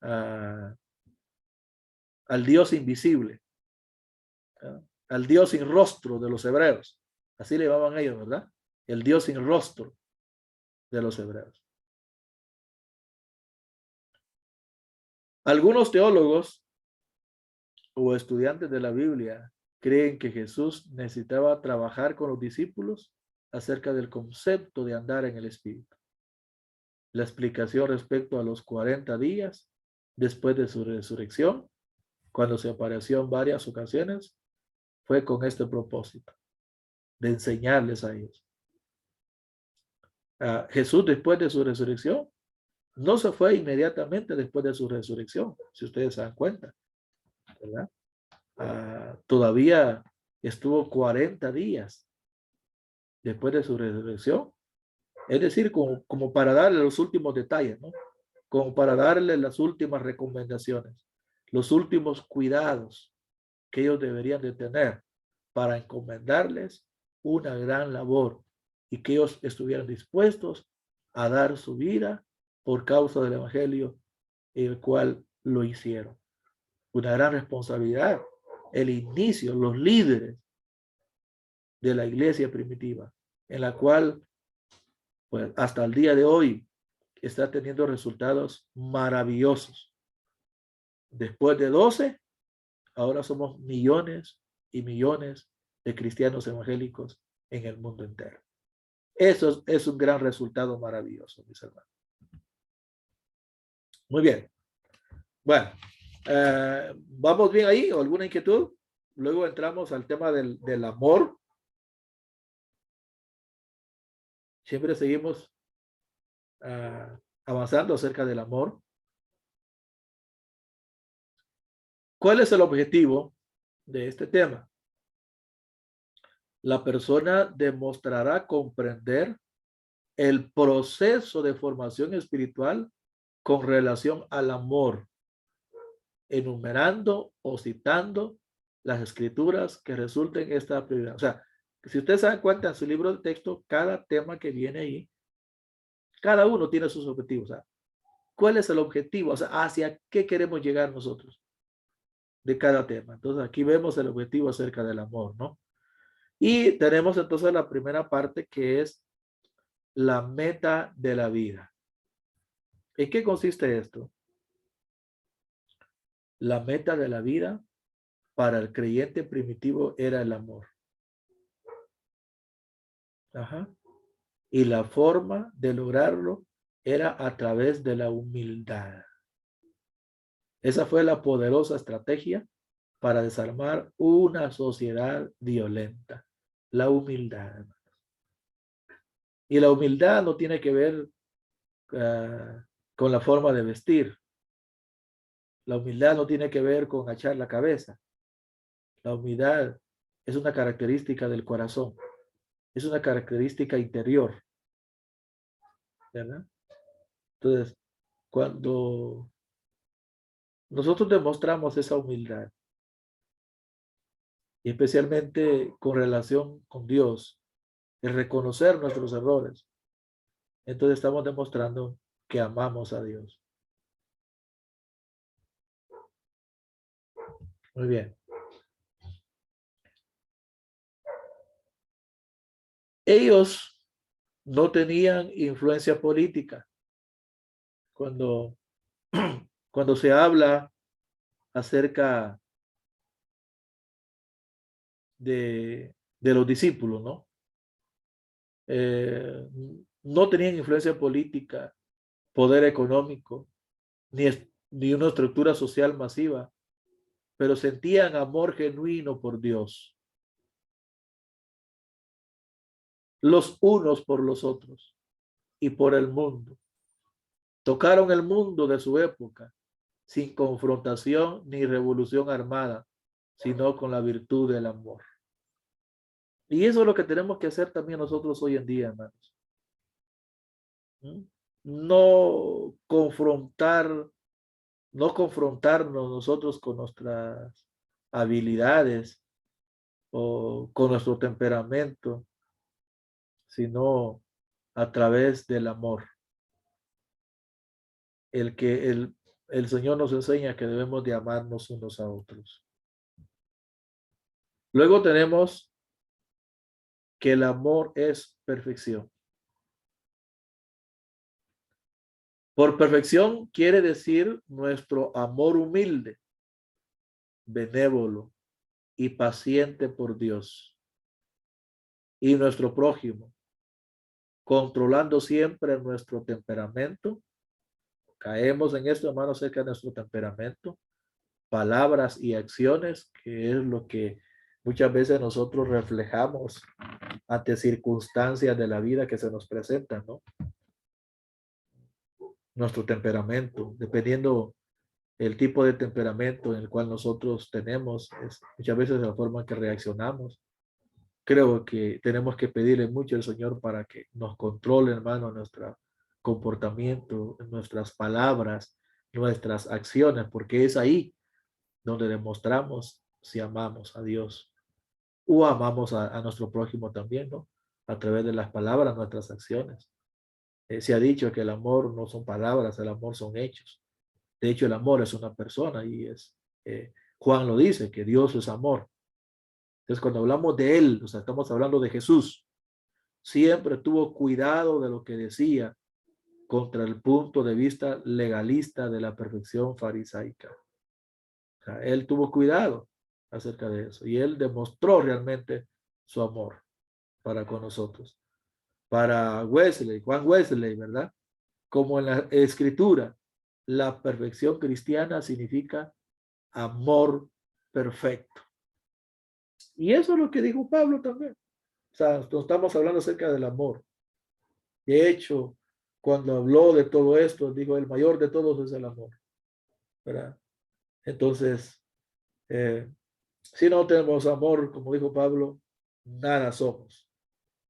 Al Dios invisible, al Dios sin rostro de los hebreos. Así le llamaban ellos, ¿verdad? El Dios sin rostro de los hebreos. Algunos teólogos o estudiantes de la Biblia creen que Jesús necesitaba trabajar con los discípulos acerca del concepto de andar en el Espíritu. La explicación respecto a los 40 días después de su resurrección, cuando se apareció en varias ocasiones, fue con este propósito, de enseñarles a ellos. Jesús, después de su resurrección, no se fue inmediatamente después de su resurrección, si ustedes se dan cuenta, ¿verdad? Todavía estuvo 40 días después de su resurrección, es decir, como para darle los últimos detalles, ¿no? Como para darle las últimas recomendaciones, los últimos cuidados que ellos deberían de tener para encomendarles una gran labor y que ellos estuvieran dispuestos a dar su vida por causa del evangelio, el cual lo hicieron. Una gran responsabilidad. El inicio, los líderes de la iglesia primitiva, en la cual, pues, hasta el día de hoy está teniendo resultados maravillosos. Después de 12, ahora somos millones y millones de cristianos evangélicos en el mundo entero. Eso es un gran resultado maravilloso, mis hermanos. Muy bien. Bueno, ¿vamos bien ahí? ¿O alguna inquietud? Luego entramos al tema del amor. Siempre seguimos avanzando acerca del amor. ¿Cuál es el objetivo de este tema? La persona demostrará comprender el proceso de formación espiritual con relación al amor, enumerando o citando las escrituras que resulten esta prioridad. O sea, si ustedes se dan cuenta en su libro de texto, cada tema que viene ahí, cada uno tiene sus objetivos. O sea, ¿cuál es el objetivo? O sea, ¿hacia qué queremos llegar nosotros de cada tema? Entonces, aquí vemos el objetivo acerca del amor, ¿no? Y tenemos entonces la primera parte, que es la meta de la vida. ¿En qué consiste esto? La meta de la vida para el creyente primitivo era el amor. Ajá. Y la forma de lograrlo era a través de la humildad. Esa fue la poderosa estrategia para desarmar una sociedad violenta. La humildad. Y la humildad no tiene que ver con la forma de vestir. La humildad no tiene que ver con agachar la cabeza. La humildad es una característica del corazón. Es una característica interior. ¿Verdad? Entonces, cuando nosotros demostramos esa humildad, y especialmente con relación con Dios, el reconocer nuestros errores, entonces estamos demostrando que amamos a Dios. Muy bien. Ellos no tenían influencia política. Cuando, cuando se habla acerca de los discípulos, ¿no? No tenían influencia política, poder económico, ni una estructura social masiva, pero sentían amor genuino por Dios, los unos por los otros y por el mundo. Tocaron el mundo de su época sin confrontación ni revolución armada, sino con la virtud del amor. Y eso es lo que tenemos que hacer también nosotros hoy en día, hermanos. No confrontarnos nosotros con nuestras habilidades o con nuestro temperamento, sino a través del amor. El Señor nos enseña que debemos de amarnos unos a otros. Luego tenemos que el amor es perfección. Por perfección quiere decir nuestro amor humilde, benévolo y paciente por Dios y nuestro prójimo, controlando siempre nuestro temperamento. Caemos en esto, hermanos, acerca de nuestro temperamento, palabras y acciones, que es lo que muchas veces nosotros reflejamos ante circunstancias de la vida que se nos presentan, ¿no? Nuestro temperamento, dependiendo el tipo de temperamento en el cual nosotros tenemos, es muchas veces la forma en que reaccionamos. Creo que tenemos que pedirle mucho al Señor para que nos controle, hermano, nuestro comportamiento, nuestras palabras, nuestras acciones, porque es ahí donde demostramos si amamos a Dios o amamos a nuestro prójimo también, ¿no? A través de las palabras, nuestras acciones. Se ha dicho que el amor no son palabras, el amor son hechos. De hecho, el amor es una persona y Juan lo dice, que Dios es amor. Entonces, cuando hablamos de él, o sea, estamos hablando de Jesús, siempre tuvo cuidado de lo que decía contra el punto de vista legalista de la perfección farisaica. O sea, él tuvo cuidado acerca de eso y él demostró realmente su amor para con nosotros. Para Wesley, Juan Wesley, ¿verdad? Como en la escritura, la perfección cristiana significa amor perfecto. Y eso es lo que dijo Pablo también. O sea, estamos hablando acerca del amor. De hecho, cuando habló de todo esto, dijo, el mayor de todos es el amor, ¿verdad? Entonces, si no tenemos amor, como dijo Pablo, nada somos.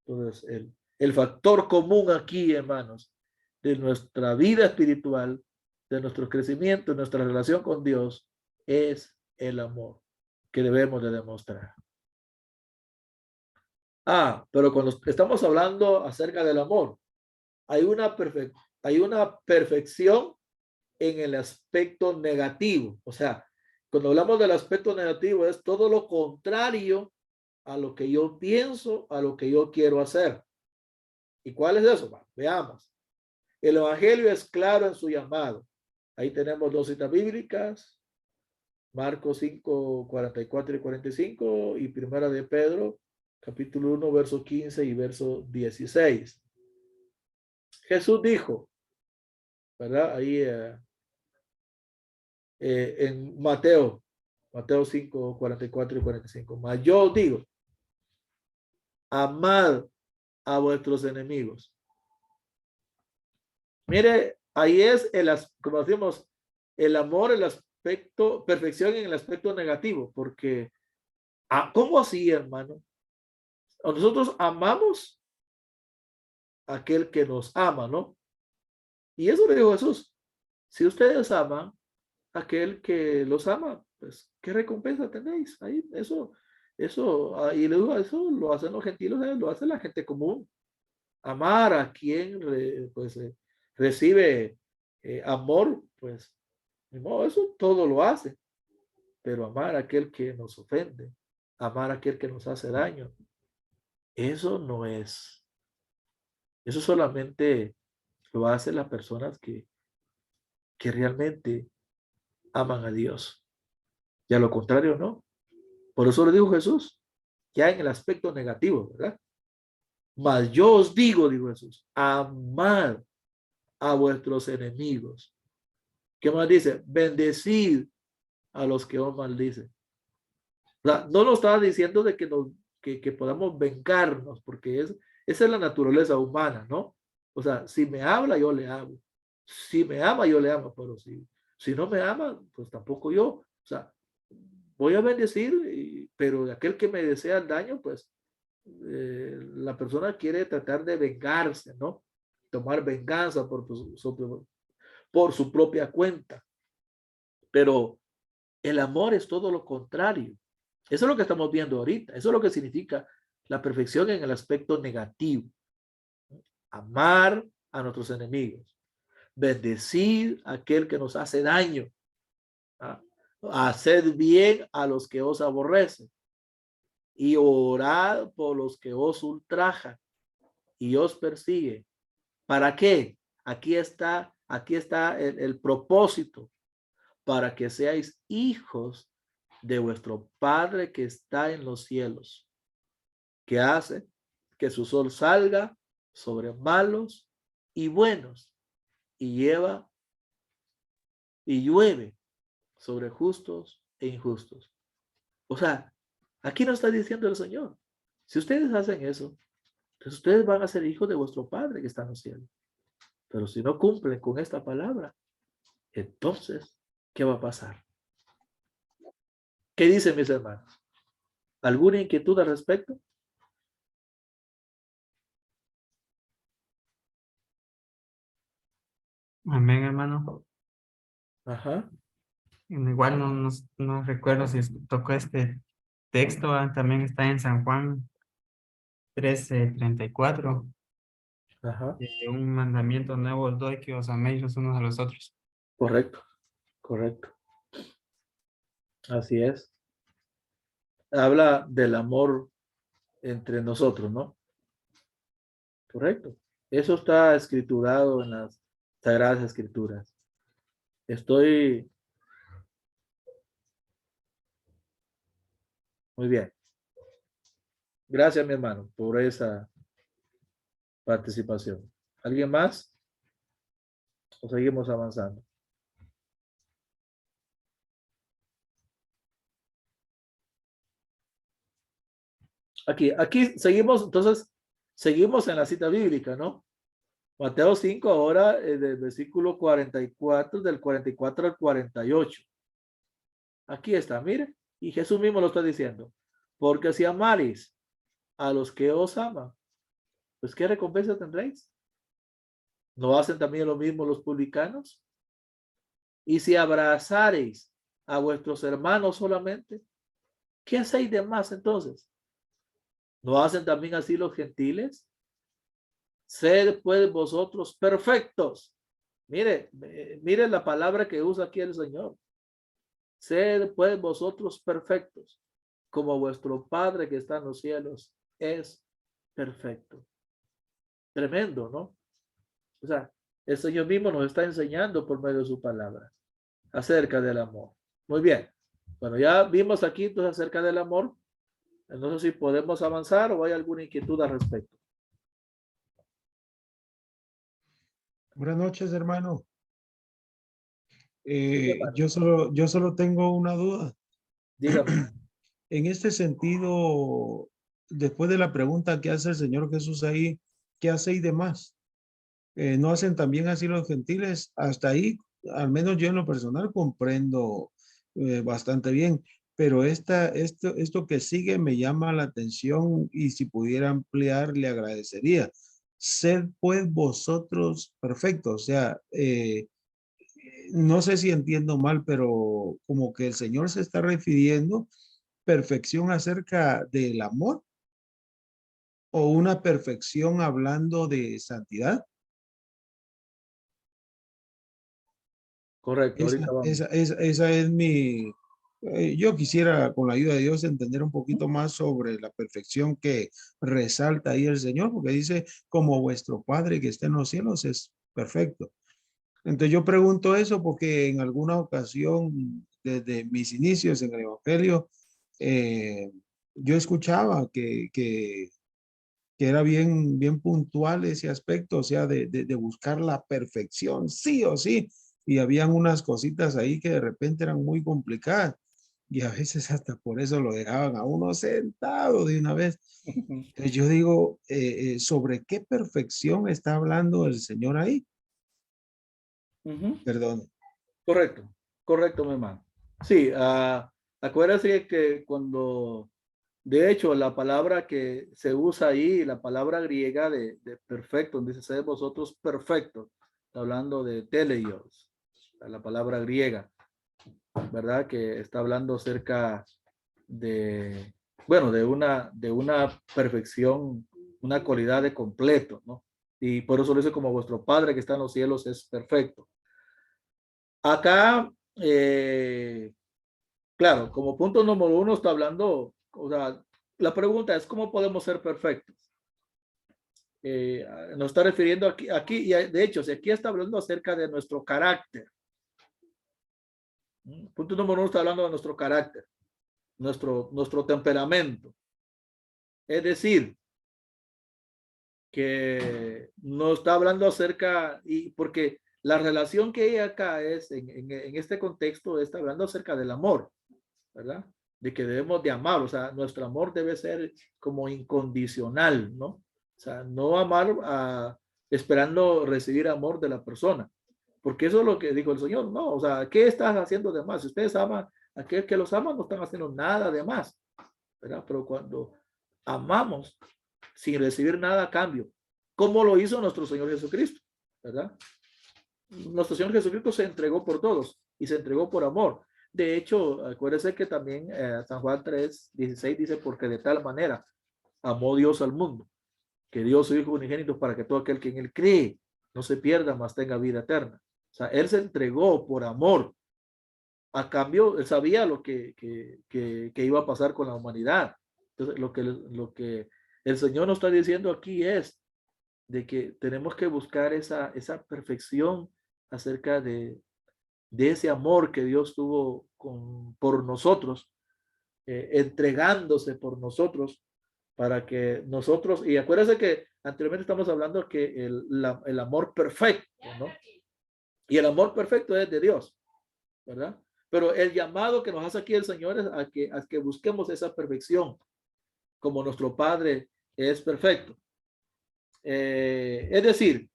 Entonces, el factor común aquí, hermanos, de nuestra vida espiritual, de nuestro crecimiento, de nuestra relación con Dios, es el amor que debemos de demostrar. Pero cuando estamos hablando acerca del amor, hay una perfección en el aspecto negativo. O sea, cuando hablamos del aspecto negativo, es todo lo contrario a lo que yo pienso, a lo que yo quiero hacer. ¿Y cuál es eso? Bueno, veamos. El evangelio es claro en su llamado. Ahí tenemos dos citas bíblicas, Marcos 5, 44 y 45, y Primera de Pedro, capítulo 1, verso 15 y verso 16. Jesús dijo, ¿verdad? Ahí en Mateo 5, 44 y 45. Mas yo digo, amad a vuestros enemigos. Mire, ahí es como decimos, el amor, el aspecto, perfección en el aspecto negativo, porque, ¿cómo así, hermano? Nosotros amamos a aquel que nos ama, ¿no? Y eso le dijo Jesús. Si ustedes aman a aquel que los ama, pues, ¿qué recompensa tenéis? Ahí, y le digo, eso lo hacen los gentiles, lo hace la gente común. Amar a quien, pues, recibe amor, pues, no, eso todo lo hace. Pero amar a aquel que nos ofende, amar a aquel que nos hace daño, eso no es. Eso solamente lo hacen las personas que realmente aman a Dios. Y a lo contrario, no. Por eso le dijo Jesús, ya en el aspecto negativo, ¿verdad? Mas yo os digo Jesús, amad a vuestros enemigos. ¿Qué más dice? Bendecid a los que os maldicen. O sea, no lo estaba diciendo de que podamos vengarnos, porque esa es la naturaleza humana, ¿no? O sea, si me habla, yo le hablo. Si me ama, yo le amo, pero si no me ama, pues tampoco yo. O sea, voy a bendecir, pero de aquel que me desea el daño, pues la persona quiere tratar de vengarse, ¿no? Tomar venganza por su propia cuenta. Pero el amor es todo lo contrario. Eso es lo que estamos viendo ahorita. Eso es lo que significa la perfección en el aspecto negativo. Amar a nuestros enemigos. Bendecir a aquel que nos hace daño. Haced bien a los que os aborrecen. Y orad por los que os ultrajan y os persiguen. ¿Para qué? Aquí está el propósito. Para que seáis hijos de vuestro Padre que está en los cielos, que hace que su sol salga sobre malos y buenos y llueve sobre justos e injustos. O sea, aquí nos está diciendo el Señor, si ustedes hacen eso, pues ustedes van a ser hijos de vuestro Padre que está en los cielos. Pero si no cumplen con esta palabra, entonces, ¿qué va a pasar? ¿Qué dicen mis hermanos? ¿Alguna inquietud al respecto? Amén, hermano. Ajá. Igual no recuerdo si tocó este texto, también está en San Juan 13:34. Ajá. Un mandamiento nuevo os doy, que os améis los unos a los otros. Correcto, correcto. Así es. Habla del amor entre nosotros, ¿no? Correcto. Eso está escriturado en las Sagradas Escrituras. Estoy muy bien. Gracias, mi hermano, por esa participación. ¿Alguien más? ¿O seguimos avanzando? Aquí seguimos, entonces, seguimos en la cita bíblica, ¿no? Mateo 5 ahora, del versículo 44, del 44 al 48. Aquí está, mire. Y Jesús mismo lo está diciendo. Porque si amareis a los que os aman, pues ¿qué recompensa tendréis? ¿No hacen también lo mismo los publicanos? Y si abrazareis a vuestros hermanos solamente, ¿qué hacéis de más entonces? ¿No hacen también así los gentiles? Sed pues vosotros perfectos. Mire la palabra que usa aquí el Señor. Sed pues vosotros perfectos, como vuestro Padre que está en los cielos es perfecto. Tremendo, ¿no? O sea, el Señor mismo nos está enseñando por medio de su palabra acerca del amor. Muy bien. Bueno, ya vimos aquí entonces acerca del amor. No sé si podemos avanzar o hay alguna inquietud al respecto. Buenas noches, hermano. Yo solo tengo una duda. Dígame. En este sentido, después de la pregunta que hace el Señor Jesús ahí, ¿qué hacéis de más? ¿No hacen también así los gentiles? Hasta ahí, al menos yo en lo personal comprendo bastante bien, pero esto que sigue me llama la atención y si pudiera ampliar le agradecería. Sed pues vosotros perfectos, o sea, no sé si entiendo mal, pero como que el Señor se está refiriendo perfección acerca del amor o una perfección hablando de santidad. Correcto. Ahorita vamos. Esa es mi... yo quisiera, con la ayuda de Dios, entender un poquito más sobre la perfección que resalta ahí el Señor, porque dice, como vuestro Padre que está en los cielos es perfecto. Entonces yo pregunto eso porque en alguna ocasión, desde mis inicios en el Evangelio, yo escuchaba que era bien puntual ese aspecto, o sea, de buscar la perfección, sí o sí. Y habían unas cositas ahí que de repente eran muy complicadas. Y a veces hasta por eso lo dejaban a uno sentado de una vez. Entonces yo digo, ¿sobre qué perfección está hablando el Señor ahí? Perdón. Correcto, mi hermano. Sí, acuérdense que cuando, de hecho, la palabra que se usa ahí, la palabra griega de perfecto, dice, sed vosotros perfectos, está hablando de teleios, la palabra griega, ¿verdad? Que está hablando acerca de, bueno, de una perfección, una cualidad de completo, ¿no? Y por eso lo dice como vuestro Padre que está en los cielos es perfecto. Acá, claro, como punto número uno está hablando, o sea, la pregunta es ¿cómo podemos ser perfectos? Nos está refiriendo aquí, y de hecho, si aquí está hablando acerca de nuestro carácter. Punto número uno está hablando de nuestro carácter, nuestro temperamento. Es decir, que no está hablando acerca, y porque la relación que hay acá es, en este contexto, está hablando acerca del amor, ¿verdad? De que debemos de amar, o sea, nuestro amor debe ser como incondicional, ¿no? O sea, no amar esperando recibir amor de la persona, porque eso es lo que dijo el Señor, no, o sea, ¿qué estás haciendo de más? Si ustedes aman, aquel que los ama no están haciendo nada de más, ¿verdad? Pero cuando amamos sin recibir nada a cambio, como lo hizo nuestro Señor Jesucristo, ¿verdad? Nuestro Señor Jesucristo se entregó por todos y se entregó por amor. De hecho, acuérdense que también San Juan 3:16 dice, porque de tal manera amó Dios al mundo, que dio su Hijo unigénito para que todo aquel que en él cree no se pierda, mas tenga vida eterna. O sea, él se entregó por amor. A cambio, él sabía lo que iba a pasar con la humanidad. Entonces, lo que el Señor nos está diciendo aquí es de que tenemos que buscar esa perfección acerca de ese amor que Dios tuvo por nosotros, entregándose por nosotros para que nosotros, y acuérdense que anteriormente estamos hablando que el amor perfecto, ¿no? Y el amor perfecto es de Dios, ¿verdad? Pero el llamado que nos hace aquí el Señor es a que busquemos esa perfección, como nuestro Padre es perfecto. Es decir,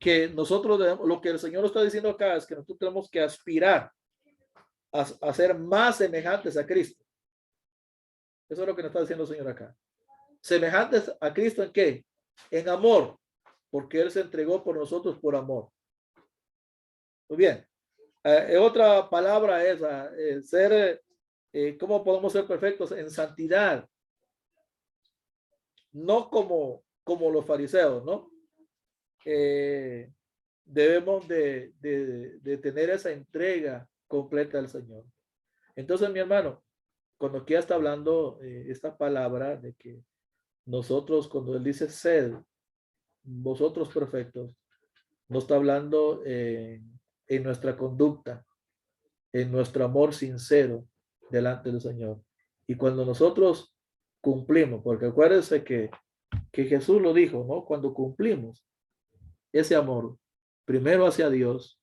que nosotros debemos, lo que el Señor está diciendo acá es que nosotros tenemos que aspirar a ser más semejantes a Cristo. Eso es lo que nos está diciendo el Señor acá. Semejantes a Cristo ¿en qué? En amor, porque Él se entregó por nosotros por amor. Muy bien. Otra palabra es ser, ¿cómo podemos ser perfectos? En santidad. No como los fariseos, ¿no? Debemos de tener esa entrega completa al Señor. Entonces, mi hermano, cuando aquí está hablando esta palabra de que nosotros, cuando Él dice sed, vosotros perfectos, no está hablando en nuestra conducta, en nuestro amor sincero delante del Señor. Y cuando nosotros cumplimos, porque acuérdense que Jesús lo dijo, ¿no? Cuando cumplimos ese amor, primero hacia Dios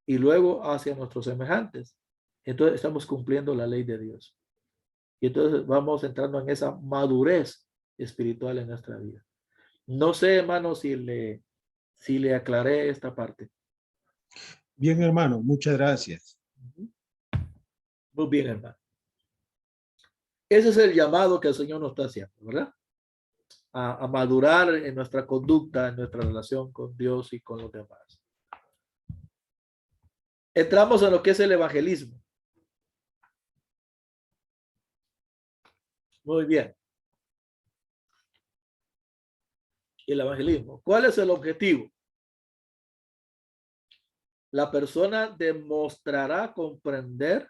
y luego hacia nuestros semejantes, entonces estamos cumpliendo la ley de Dios. Y entonces vamos entrando en esa madurez espiritual en nuestra vida. No sé, hermano, si le aclaré esta parte. Bien, hermano, muchas gracias. Muy bien, hermano. Ese es el llamado que el Señor nos está haciendo, ¿verdad? A madurar en nuestra conducta, en nuestra relación con Dios y con los demás. Entramos en lo que es el evangelismo. Muy bien. El evangelismo. ¿Cuál es el objetivo? La persona demostrará comprender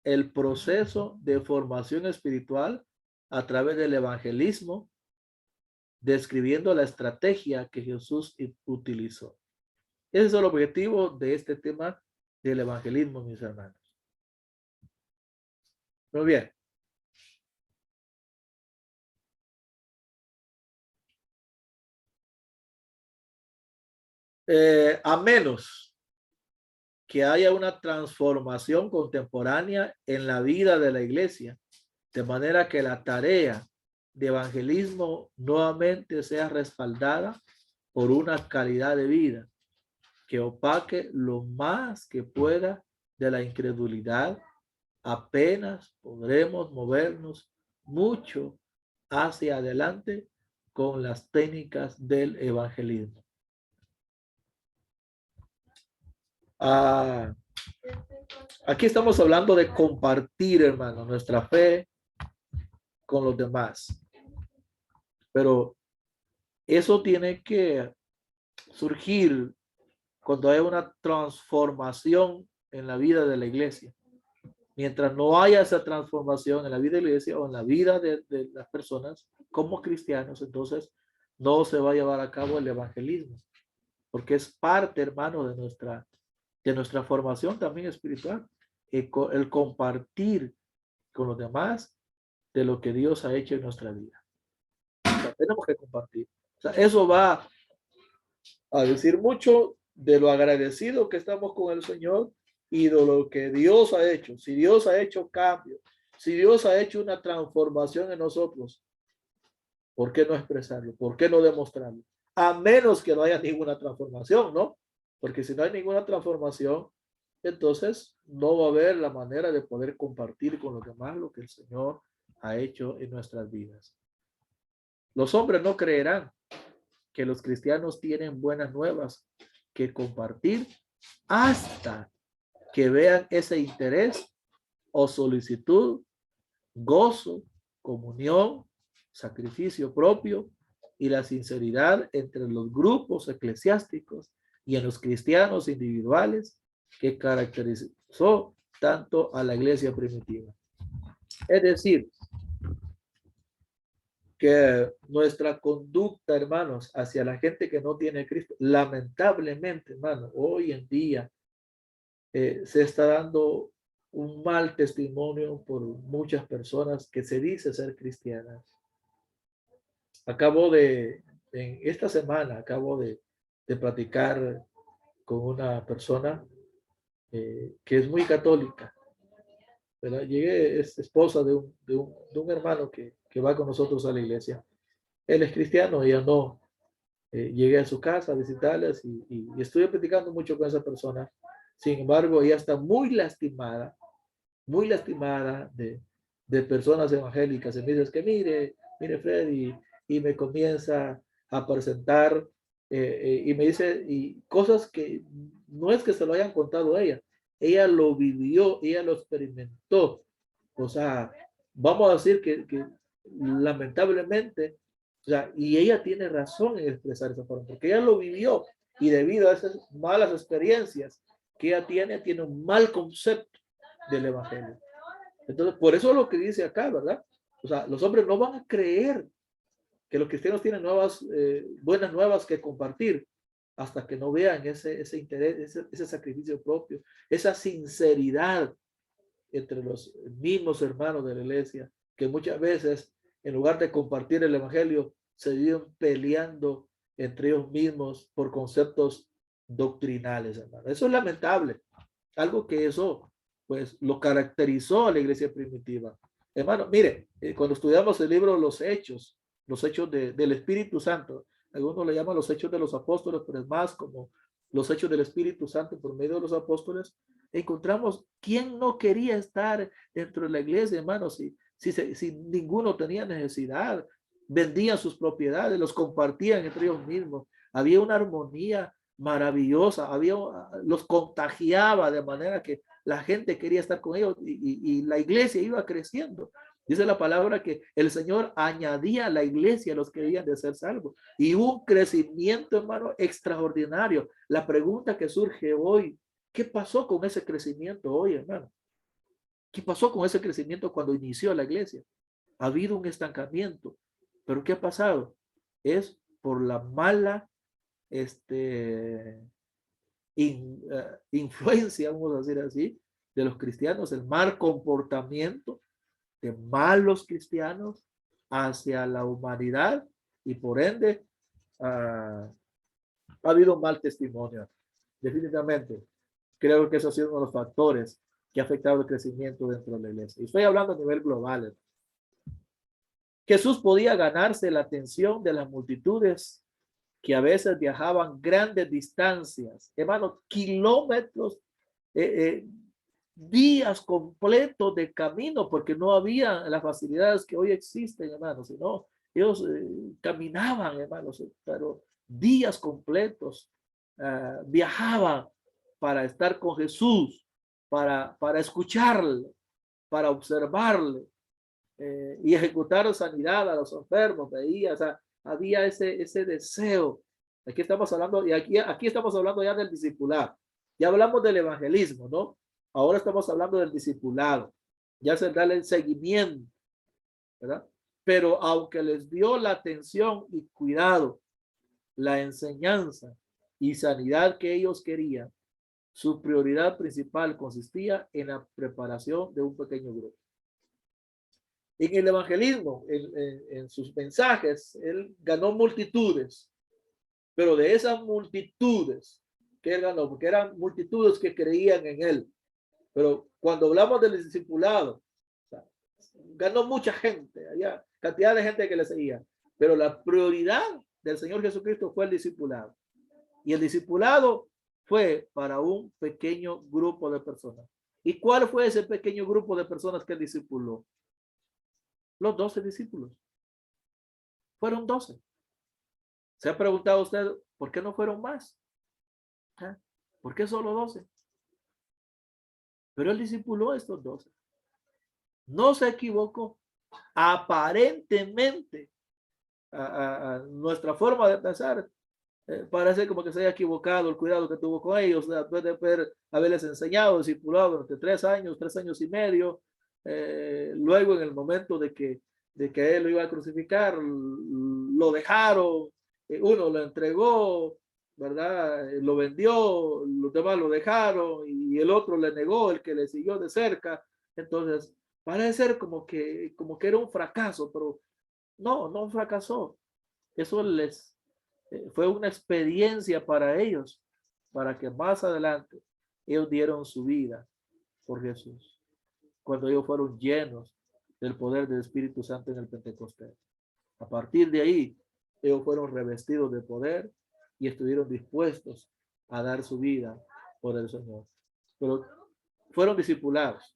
el proceso de formación espiritual a través del evangelismo, describiendo la estrategia que Jesús utilizó. Ese es el objetivo de este tema del evangelismo, mis hermanos. Muy bien. A menos que haya una transformación contemporánea en la vida de la iglesia, de manera que la tarea de evangelismo nuevamente sea respaldada por una calidad de vida que opaque lo más que pueda de la incredulidad, apenas podremos movernos mucho hacia adelante con las técnicas del evangelismo. Aquí estamos hablando de compartir, hermano, nuestra fe con los demás. Pero eso tiene que surgir cuando hay una transformación en la vida de la iglesia. Mientras no haya esa transformación en la vida de la iglesia o en la vida de las personas como cristianos, entonces no se va a llevar a cabo el evangelismo, porque es parte, hermano, de nuestra formación también espiritual, el compartir con los demás de lo que Dios ha hecho en nuestra vida. O sea, tenemos que compartir. O sea, eso va a decir mucho de lo agradecido que estamos con el Señor y de lo que Dios ha hecho. Si Dios ha hecho cambio, si Dios ha hecho una transformación en nosotros, ¿por qué no expresarlo? ¿Por qué no demostrarlo? A menos que no haya ninguna transformación, ¿no? Porque si no hay ninguna transformación, entonces no va a haber la manera de poder compartir con los demás lo que el Señor ha hecho en nuestras vidas. Los hombres no creerán que los cristianos tienen buenas nuevas que compartir hasta que vean ese interés o solicitud, gozo, comunión, sacrificio propio y la sinceridad entre los grupos eclesiásticos y en los cristianos individuales que caracterizó tanto a la iglesia primitiva. Es decir, que nuestra conducta, hermanos, hacia la gente que no tiene Cristo, lamentablemente, hermano, hoy en día se está dando un mal testimonio por muchas personas que se dice ser cristianas. En esta semana, acabo de platicar con una persona que es muy católica, ¿verdad? Es esposa de un hermano que va con nosotros a la iglesia. Él es cristiano, ella no. llegué a su casa a visitarles y estuve platicando mucho con esa persona. Sin embargo, ella está muy lastimada de personas evangélicas. Y me dice, es que mire Freddy, y me comienza a presentar y me dice y cosas que no es que se lo hayan contado a ella lo vivió, ella lo experimentó. O sea, vamos a decir que lamentablemente, o sea, y ella tiene razón en expresar esa forma, porque ella lo vivió y debido a esas malas experiencias que ella tiene un mal concepto del evangelio. Entonces, por eso es lo que dice acá, ¿verdad? O sea, los hombres no van a creer que los cristianos tienen buenas nuevas que compartir hasta que no vean ese interés, ese sacrificio propio, esa sinceridad entre los mismos hermanos de la iglesia, que muchas veces, en lugar de compartir el evangelio, se viven peleando entre ellos mismos por conceptos doctrinales, hermano. Eso es lamentable. Algo que eso, pues, lo caracterizó a la iglesia primitiva. Hermano, mire, cuando estudiamos el libro Los Hechos del Espíritu Santo, algunos le llaman los Hechos de los Apóstoles, pero es más como los Hechos del Espíritu Santo por medio de los apóstoles, encontramos quién no quería estar dentro de la iglesia, hermano, si ninguno tenía necesidad, vendían sus propiedades, los compartían entre ellos mismos, había una armonía maravillosa, los contagiaba de manera que la gente quería estar con ellos y la iglesia iba creciendo. Dice la palabra que el Señor añadía a la iglesia a los que debían de ser salvos y hubo un crecimiento, hermano, extraordinario. La pregunta que surge hoy, ¿qué pasó con ese crecimiento hoy, hermano? ¿Qué pasó con ese crecimiento cuando inició la iglesia? Ha habido un estancamiento, pero ¿qué ha pasado? Es por la mala influencia, vamos a decir así, de los cristianos, el mal comportamiento de malos cristianos hacia la humanidad y por ende ha habido un mal testimonio. Definitivamente, creo que eso ha sido uno de los factores que ha afectado el crecimiento dentro de la iglesia. Y estoy hablando a nivel global. Jesús podía ganarse la atención de las multitudes que a veces viajaban grandes distancias, hermanos, kilómetros, días completos de camino, porque no había las facilidades que hoy existen, hermanos, sino ellos caminaban, hermanos, pero días completos viajaban para estar con Jesús, para escucharle, para observarle y ejecutar sanidad a los enfermos, veía, o sea, había ese deseo. Aquí estamos hablando, y aquí estamos hablando ya del discipulado. Ya hablamos del evangelismo, ¿no? Ahora estamos hablando del discipulado. Ya se da el seguimiento, ¿verdad? Pero aunque les dio la atención y cuidado, la enseñanza y sanidad que ellos querían, su prioridad principal consistía en la preparación de un pequeño grupo. En el evangelismo, en sus mensajes, él ganó multitudes, pero de esas multitudes que él ganó, porque eran multitudes que creían en él, pero cuando hablamos del discipulado, o sea, ganó mucha gente, había cantidad de gente que le seguía, pero la prioridad del Señor Jesucristo fue el discipulado, y el discipulado fue para un pequeño grupo de personas. ¿Y cuál fue ese pequeño grupo de personas que él discipuló? Los 12 discípulos. Fueron 12. ¿Se ha preguntado usted por qué no fueron más? ¿Eh? ¿Por qué solo 12? Pero él discipuló a estos 12. No se equivocó. Aparentemente, a nuestra forma de pensar, parece como que se haya equivocado el cuidado que tuvo con ellos, después de haberles enseñado, discipulado durante 3 años y medio. Luego en el momento de que él lo iba a crucificar, lo dejaron, uno lo entregó, ¿verdad? Lo vendió, los demás lo dejaron y el otro le negó, el que le siguió de cerca. Entonces parece ser como que era un fracaso, pero no fracasó. Eso fue una experiencia para ellos, para que más adelante ellos dieron su vida por Jesús, cuando ellos fueron llenos del poder del Espíritu Santo en el Pentecostés. A partir de ahí, ellos fueron revestidos de poder y estuvieron dispuestos a dar su vida por el Señor. Pero fueron discipulados,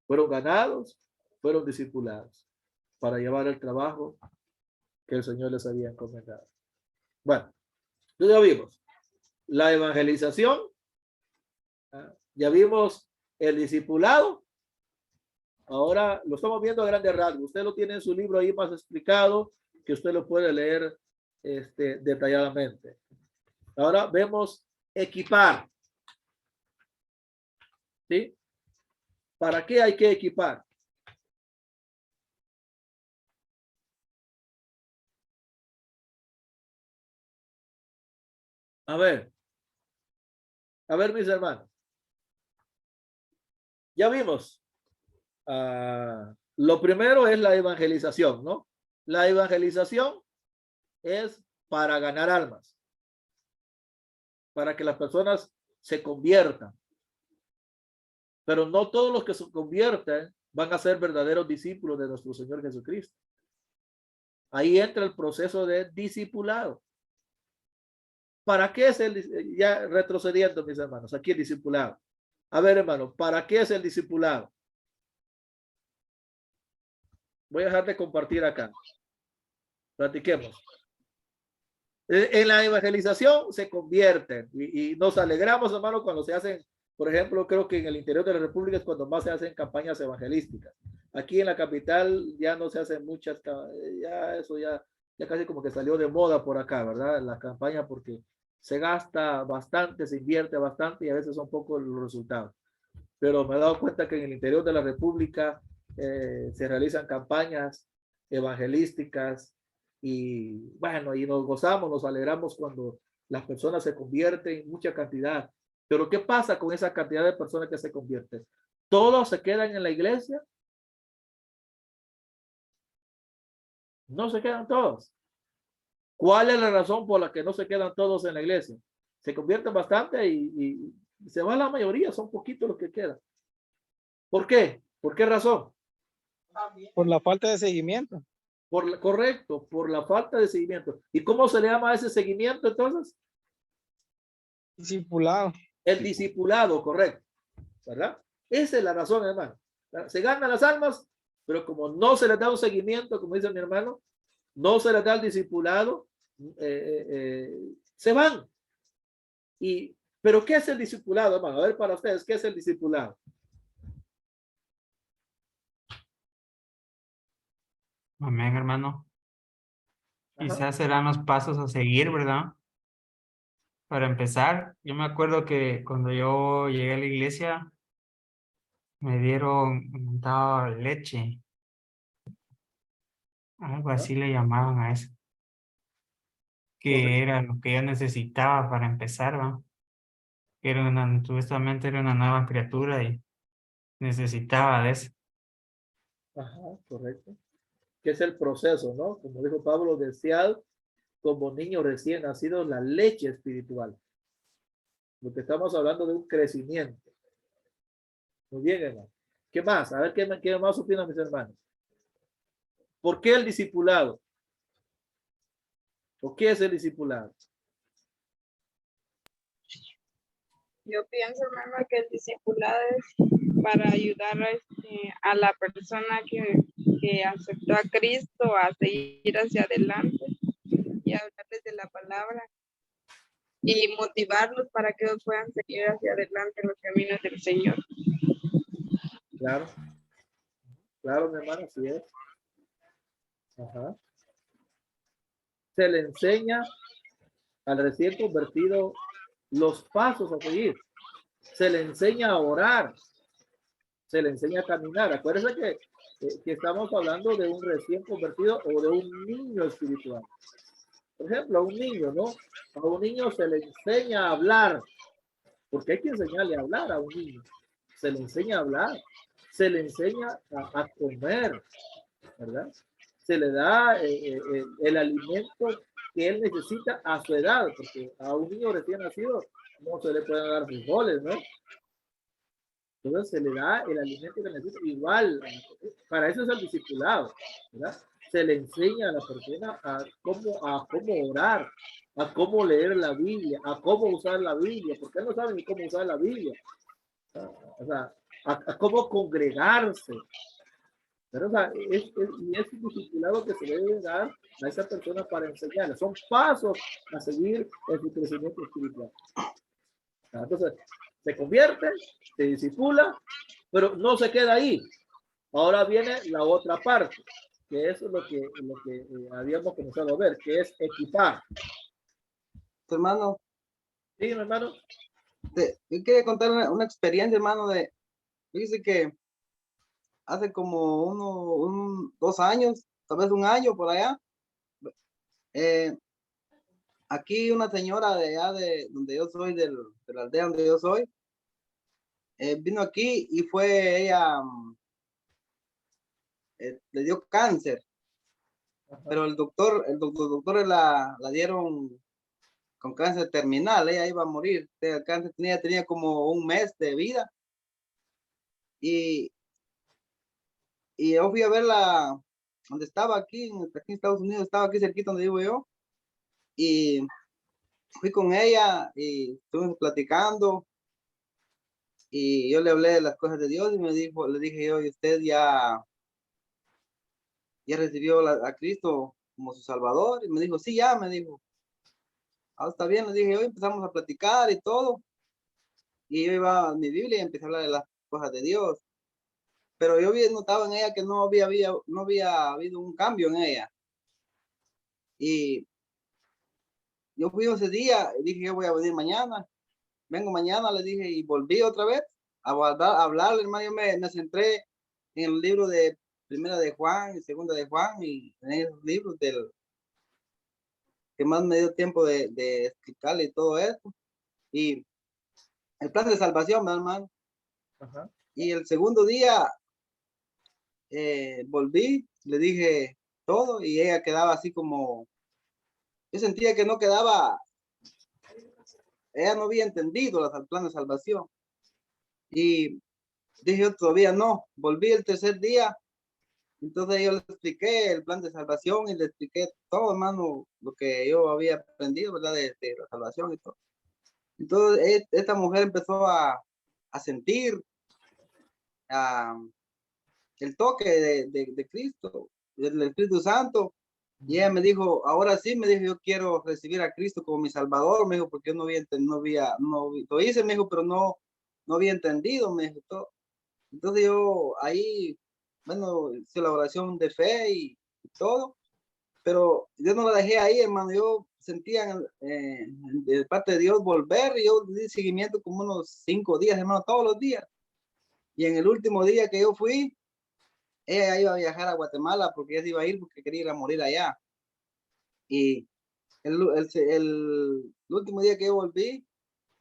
fueron ganados, fueron discipulados para llevar el trabajo que el Señor les había encomendado. Bueno, ya vimos la evangelización, ya vimos el discipulado. Ahora lo estamos viendo a grandes rasgos. Usted lo tiene en su libro ahí más explicado, que usted lo puede leer detalladamente. Ahora vemos equipar. ¿Sí? ¿Para qué hay que equipar? A ver, mis hermanos. Ya vimos. Lo primero es la evangelización, ¿no? La evangelización es para ganar almas, para que las personas se conviertan. Pero no todos los que se convierten van a ser verdaderos discípulos de nuestro Señor Jesucristo. Ahí entra el proceso de discipulado. ¿Para qué es ya retrocediendo, mis hermanos, aquí el discipulado? A ver, hermano, ¿para qué es el discipulado? Voy a dejar de compartir acá. Platiquemos. En la evangelización se convierten y nos alegramos, hermano, cuando se hacen, por ejemplo, creo que en el interior de la República es cuando más se hacen campañas evangelísticas. Aquí en la capital ya no se hacen muchas, ya eso ya casi como que salió de moda por acá, ¿verdad? La campaña, porque se gasta bastante, se invierte bastante y a veces son pocos los resultados. Pero me he dado cuenta que en el interior de la República se realizan campañas evangelísticas y bueno, y nos gozamos, nos alegramos cuando las personas se convierten en mucha cantidad. Pero ¿qué pasa con esa cantidad de personas que se convierten? ¿Todos se quedan en la iglesia? No se quedan todos. ¿Cuál es la razón por la que no se quedan todos en la iglesia? Se convierten bastante y se va la mayoría, son poquitos los que quedan. ¿Por qué? ¿Por qué razón? Por la falta de seguimiento. Correcto, por la falta de seguimiento. ¿Y cómo se le llama a ese seguimiento entonces? Discipulado. El discipulado, correcto. ¿Verdad? Esa es la razón, hermano. Se ganan las almas, pero como no se les da un seguimiento, como dice mi hermano, no se les da el discipulado, se van. ¿Pero qué es el discipulado, hermano? A ver, para ustedes, ¿qué es el discipulado? Amén, hermano. Ajá. Quizás serán los pasos a seguir, ¿verdad? Para empezar, yo me acuerdo que cuando yo llegué a la iglesia, me daba leche. Algo así le llamaban a eso. Que era lo que yo necesitaba para empezar, ¿va? Supuestamente era una nueva criatura y necesitaba de eso. Ajá, correcto. Que es el proceso, ¿no? Como dijo Pablo, desead como niño recién nacido la leche espiritual. Lo que estamos hablando de un crecimiento. Muy bien, hermano. ¿Qué más? A ver qué más opinan mis hermanos. ¿Por qué el discipulado? ¿O qué es el discipulado? Yo pienso, hermano, que el discipulado es para ayudar a la persona que aceptó a Cristo a seguir hacia adelante y hablarles de la palabra y motivarlos para que ellos puedan seguir hacia adelante en los caminos del Señor. Claro. Claro, mi hermano, así es. Ajá. Se le enseña al recién convertido los pasos a seguir. Se le enseña a orar. Se le enseña a caminar. Acuérdense que estamos hablando de un recién convertido o de un niño espiritual. Por ejemplo, a un niño, ¿no? A un niño se le enseña a hablar. Porque hay que enseñarle a hablar a un niño. Se le enseña a hablar. Se le enseña a comer, ¿verdad? Se le da el alimento que él necesita a su edad, porque a un niño recién nacido no se le pueden dar frijoles, ¿no? Entonces se le da el alimento que necesita igual. Para eso es el discipulado, ¿verdad? se le enseña a la persona a cómo orar, a cómo leer la Biblia, a cómo usar la Biblia, porque no saben ni cómo usar la Biblia, o sea, a cómo congregarse. Pero, o sea, y es un discipulado que se debe dar a esa persona para enseñarle. Son pasos a seguir en su crecimiento espiritual. Entonces, se convierte, se discipula, pero no se queda ahí. Ahora viene la otra parte, que es lo que habíamos comenzado a ver, que es equipar. Hermano, ¿Sí, hermano? yo quería contar una experiencia, hermano, fíjese que hace como 2 años, tal vez un año por allá, aquí una señora de allá de donde yo soy, de la aldea donde yo soy, vino aquí y ella, le dio cáncer, pero el doctor la dieron con cáncer terminal, ella iba a morir, el cáncer tenía como un mes de vida, y yo fui a verla donde estaba aquí en Estados Unidos, estaba aquí cerquita donde vivo yo, y fui con ella y estuvimos platicando, y yo le hablé de las cosas de Dios y le dije yo, ¿y usted ya recibió a Cristo como su Salvador? Y me dijo, sí, ya, me dijo. Ah, está bien, le dije, hoy empezamos a platicar y todo, y yo iba a mi Biblia y empecé a hablar de las cosas de Dios, pero yo había notado en ella que no había habido un cambio en ella, y yo fui ese día y dije, yo voy a venir mañana, vengo mañana, le dije, y volví otra vez a hablar, hermano. Yo me centré en el libro de Primera de Juan y Segunda de Juan, y en esos libros que más me dio tiempo de explicarle y todo esto. Y el plan de salvación, mi hermano. Ajá. Y el segundo día volví, le dije todo, y ella quedaba así como, yo sentía que no quedaba, ella no había entendido el plan de salvación. Y dije yo, todavía no. Volví el tercer día, entonces yo le expliqué el plan de salvación y le expliqué todo, hermano, lo que yo había aprendido, ¿verdad? De la salvación y todo. Entonces esta mujer empezó a sentir el toque de Cristo, del Espíritu Santo. Y ella me dijo, ahora sí, me dijo, yo quiero recibir a Cristo como mi Salvador, me dijo, porque yo lo hice, me dijo, pero no había entendido, me dijo todo. Entonces yo ahí, bueno, hice la oración de fe y todo, pero yo no la dejé ahí, hermano. Yo sentía de parte de Dios volver, y yo di seguimiento como unos 5 días, hermano, todos los días. Y en el último día que yo fui, ella iba a viajar a Guatemala porque ella se iba a ir porque quería ir a morir allá. Y el último día que yo volví,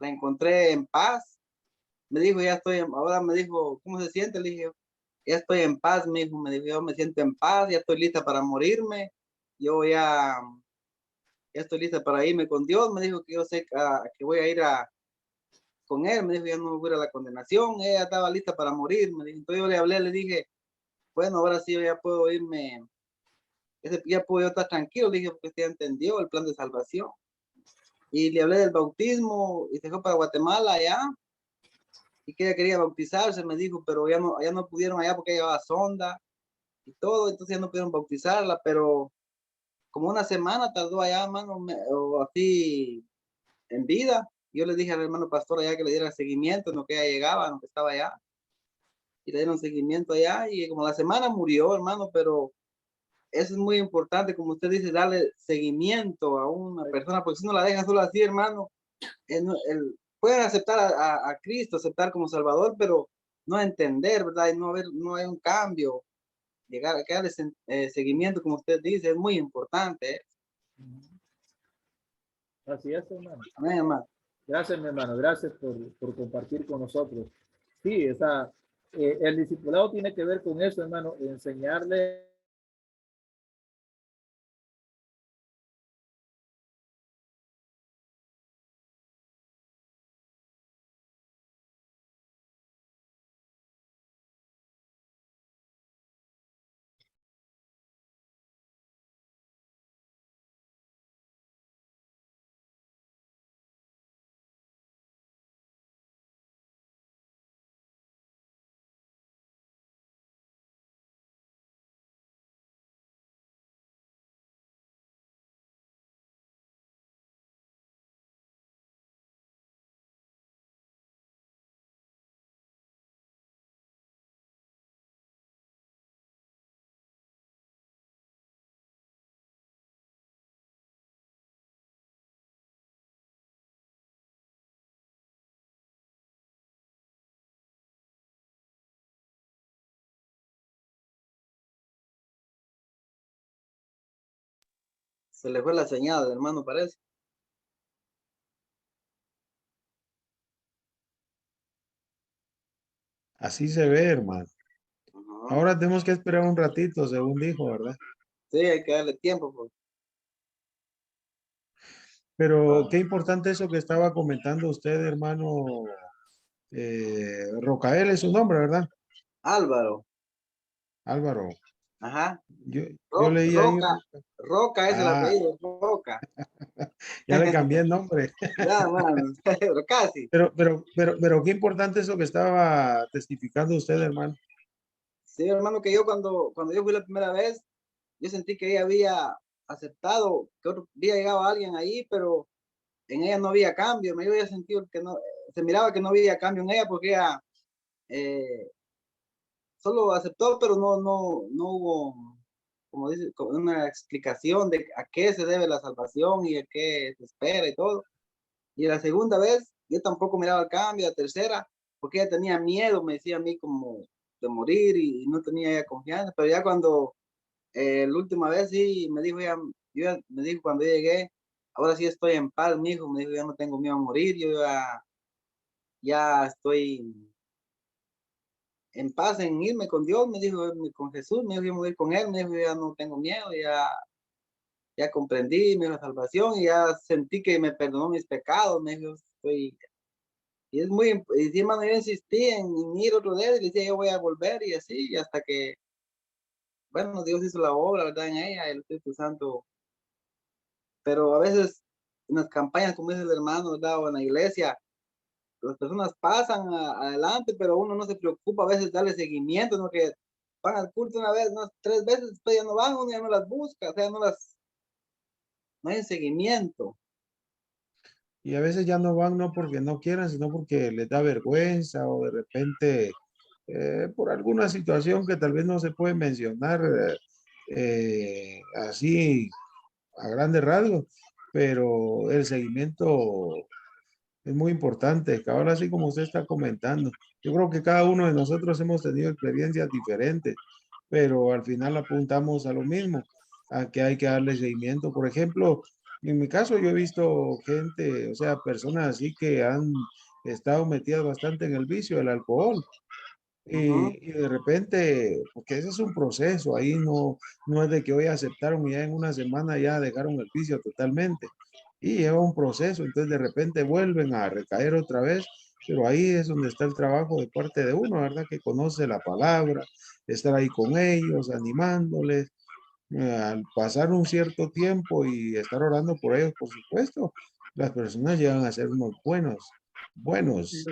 la encontré en paz. Me dijo, ahora me dijo, ¿cómo se siente? Le dije, ya estoy en paz, me dijo, yo me siento en paz, ya estoy lista para morirme, yo ya estoy lista para irme con Dios. Me dijo que yo sé que voy a ir con él, me dijo, ya no voy a ir a la condenación, ella estaba lista para morir, me dijo. Entonces yo le hablé, le dije, bueno, ahora sí yo ya puedo irme, ya puedo yo estar tranquilo, le dije, porque usted ya entendió el plan de salvación. Y le hablé del bautismo y se fue para Guatemala allá, y que ella quería bautizarse, me dijo, pero ya no pudieron allá porque ella llevaba sonda y todo, entonces ya no pudieron bautizarla, pero como una semana tardó allá, hermano, o así en vida. Yo le dije al hermano pastor allá que le diera seguimiento en lo que ella llegaba, en lo que estaba allá, y le dieron seguimiento allá, y como la semana murió, hermano. Pero eso es muy importante, como usted dice, darle seguimiento a una persona, porque si no la deja solo así, hermano, pueden aceptar a Cristo, aceptar como Salvador, pero no entender, ¿verdad? Y no hay un cambio. Llegar a darle seguimiento, como usted dice, es muy importante. Así es, hermano. Amén, hermano. Gracias, mi hermano. Gracias por compartir con nosotros. Sí, el discipulado tiene que ver con eso, hermano, enseñarle Se le fue la señal, hermano, parece. Así se ve, hermano. Ajá. Ahora tenemos que esperar un ratito, según dijo, ¿verdad? Sí, hay que darle tiempo, pues. Pero qué importante eso que estaba comentando usted, hermano. Rocael es su nombre, ¿verdad? Álvaro. Álvaro. Ajá. Yo leí ahí. Roca es el Ah, apellido, Roca. ya le cambié el nombre. Ya, mano, pero casi. Pero qué importante eso que estaba testificando usted, hermano. Sí, hermano, que yo cuando yo fui la primera vez, yo sentí que ella había aceptado, que otro día llegaba alguien ahí, pero en ella no había cambio. Me había sentido que no, se miraba que no había cambio en ella porque ella eh, solo aceptó, pero no hubo, como dice, como una explicación de a qué se debe la salvación y a qué se espera y todo. Y la segunda vez, yo tampoco miraba el cambio. La tercera, porque ella tenía miedo, me decía a mí como de morir y no tenía ya confianza. Pero ya cuando la última vez sí me dijo me dijo cuando yo llegué, ahora sí estoy en paz, mi hijo, me dijo, ya no tengo miedo a morir, yo ya estoy en paz en irme con Dios, me dijo, con Jesús, me dijo, yo me voy a ir con él, me dijo, ya no tengo miedo, ya comprendí mi salvación y ya sentí que me perdonó mis pecados, me dijo, y es muy, y sí, hermano, yo insistí en ir otro día y le decía, yo voy a volver y así, y hasta que, bueno, Dios hizo la obra, ¿verdad? En ella, el Espíritu Santo. Pero a veces en las campañas, como dice el hermano, ¿verdad? O en la iglesia, las personas pasan adelante, pero uno no se preocupa a veces darle seguimiento, ¿no? Que van al culto una vez, ¿no? 3 veces, después ya no van, uno ya no las busca, o sea, no hay seguimiento. Y a veces ya no van no porque no quieran, sino porque les da vergüenza o de repente por alguna situación que tal vez no se puede mencionar así a grandes rasgos, pero el seguimiento es muy importante, cabal, así como usted está comentando. Yo creo que cada uno de nosotros hemos tenido experiencias diferentes, pero al final apuntamos a lo mismo, a que hay que darle seguimiento. Por ejemplo, en mi caso yo he visto gente, o sea, personas así que han estado metidas bastante en el vicio del alcohol. Ujú. Y de repente, porque ese es un proceso, ahí no es de que hoy aceptaron y ya en una semana ya dejaron el vicio totalmente. Y lleva un proceso, entonces de repente vuelven a recaer otra vez, pero ahí es donde está el trabajo de parte de uno, ¿verdad? Que conoce la palabra, estar ahí con ellos, animándoles, al pasar un cierto tiempo y estar orando por ellos, por supuesto, las personas llegan a ser unos buenos Lo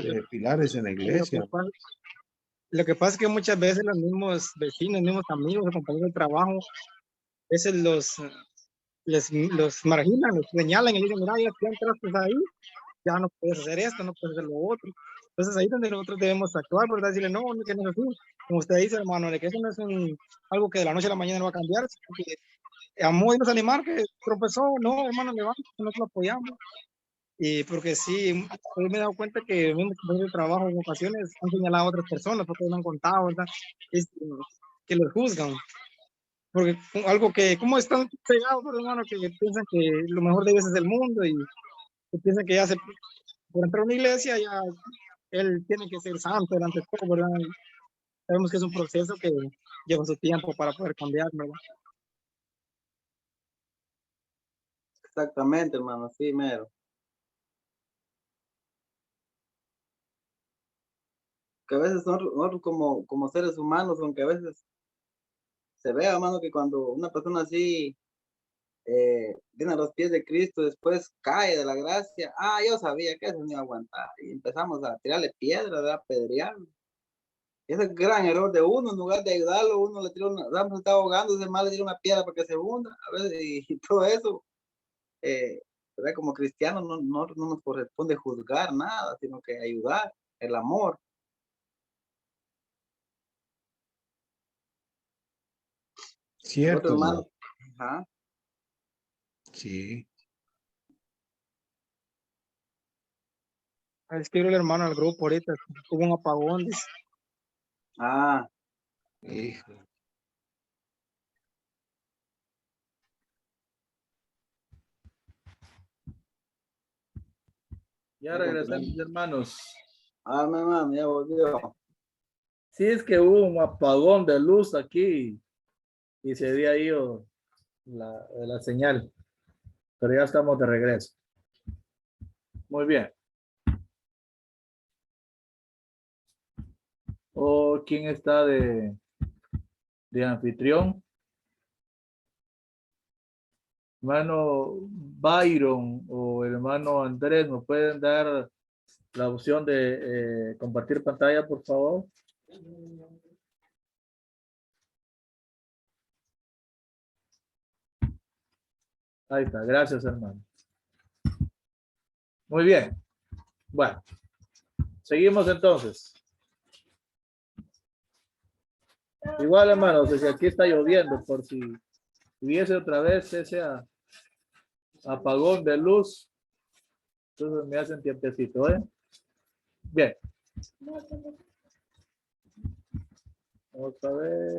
que, pilares en la lo que iglesia. pasa, lo que pasa es que muchas veces los mismos vecinos, mismos amigos, los compañeros de trabajo, a veces los marginan, los señalan y le dicen, mira, ya entraste ahí, ya no puedes hacer esto, no puedes hacer lo otro. Entonces ahí es donde nosotros debemos actuar, ¿verdad? Decirle, no, no, que no es así. Como usted dice, hermano, de que eso no es algo que de la noche a la mañana no va a cambiar, sino que a modo de nos animar, que tropezó, no, hermano, levanta, nosotros lo apoyamos. Y porque sí, yo me he dado cuenta que mis compañeros de trabajo en ocasiones han señalado a otras personas porque no han contado, ¿verdad? Es, que los juzgan. Porque algo que, como están pegados, hermano, que piensan que lo mejor de ellos es el mundo y que piensan que ya por entrar a una iglesia ya él tiene que ser santo delante de todo, ¿verdad? Y sabemos que es un proceso que lleva su tiempo para poder cambiar, ¿verdad? Exactamente, hermano, sí, mero. Que a veces nosotros como seres humanos, aunque a veces se vea, hermano, que cuando una persona así viene a los pies de Cristo, después cae de la gracia, yo sabía que eso no iba a aguantar, y empezamos a tirarle piedras, a apedrearlo. Ese es el gran error de uno, en lugar de ayudarlo, uno le tira se está ahogando, ese mal le tira una piedra para que se hunda, a veces, y todo eso, ¿verdad? Como cristianos no nos corresponde juzgar nada, sino que ayudar, el amor. El otro Cierto, hermano. hermano, ajá. Sí. Escribe el hermano al grupo ahorita, hubo un apagón, dice. Ah, Hijo. Ya regresamos, hermanos. Ah, mi hermano, ya volvió. Sí, es que hubo un apagón de luz aquí y se había ido la señal, pero ya estamos de regreso. Muy bien. ¿O quién está de anfitrión? Hermano Byron o hermano Andrés, ¿me pueden dar la opción de compartir pantalla, por favor? Ahí está, gracias, hermano. Muy bien. Bueno, seguimos entonces. Igual, hermano, si aquí está lloviendo, por si hubiese otra vez ese apagón de luz, entonces me hacen tiempecito, ¿eh? Bien. Vamos a ver.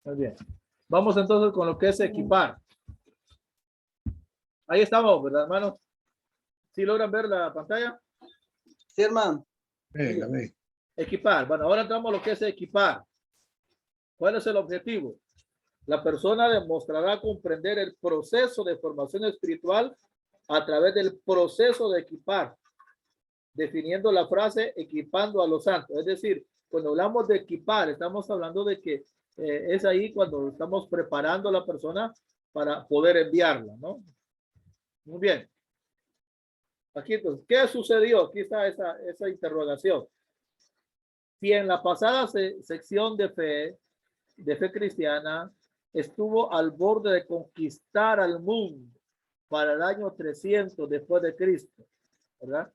Muy bien. Vamos entonces con lo que es equipar. Ahí estamos, ¿verdad, hermano? ¿Sí logran ver la pantalla? Sí, hermano. Venga, venga. Equipar. Bueno, ahora entramos a lo que es equipar. ¿Cuál es el objetivo? La persona demostrará comprender el proceso de formación espiritual a través del proceso de equipar, definiendo la frase equipando a los santos. Es decir, cuando hablamos de equipar, estamos hablando de que es ahí cuando estamos preparando a la persona para poder enviarla, ¿no? Muy bien. Aquí entonces, ¿qué sucedió? Aquí está esa interrogación. Si en la pasada sección de fe cristiana estuvo al borde de conquistar al mundo para el año 300 después de Cristo, ¿verdad?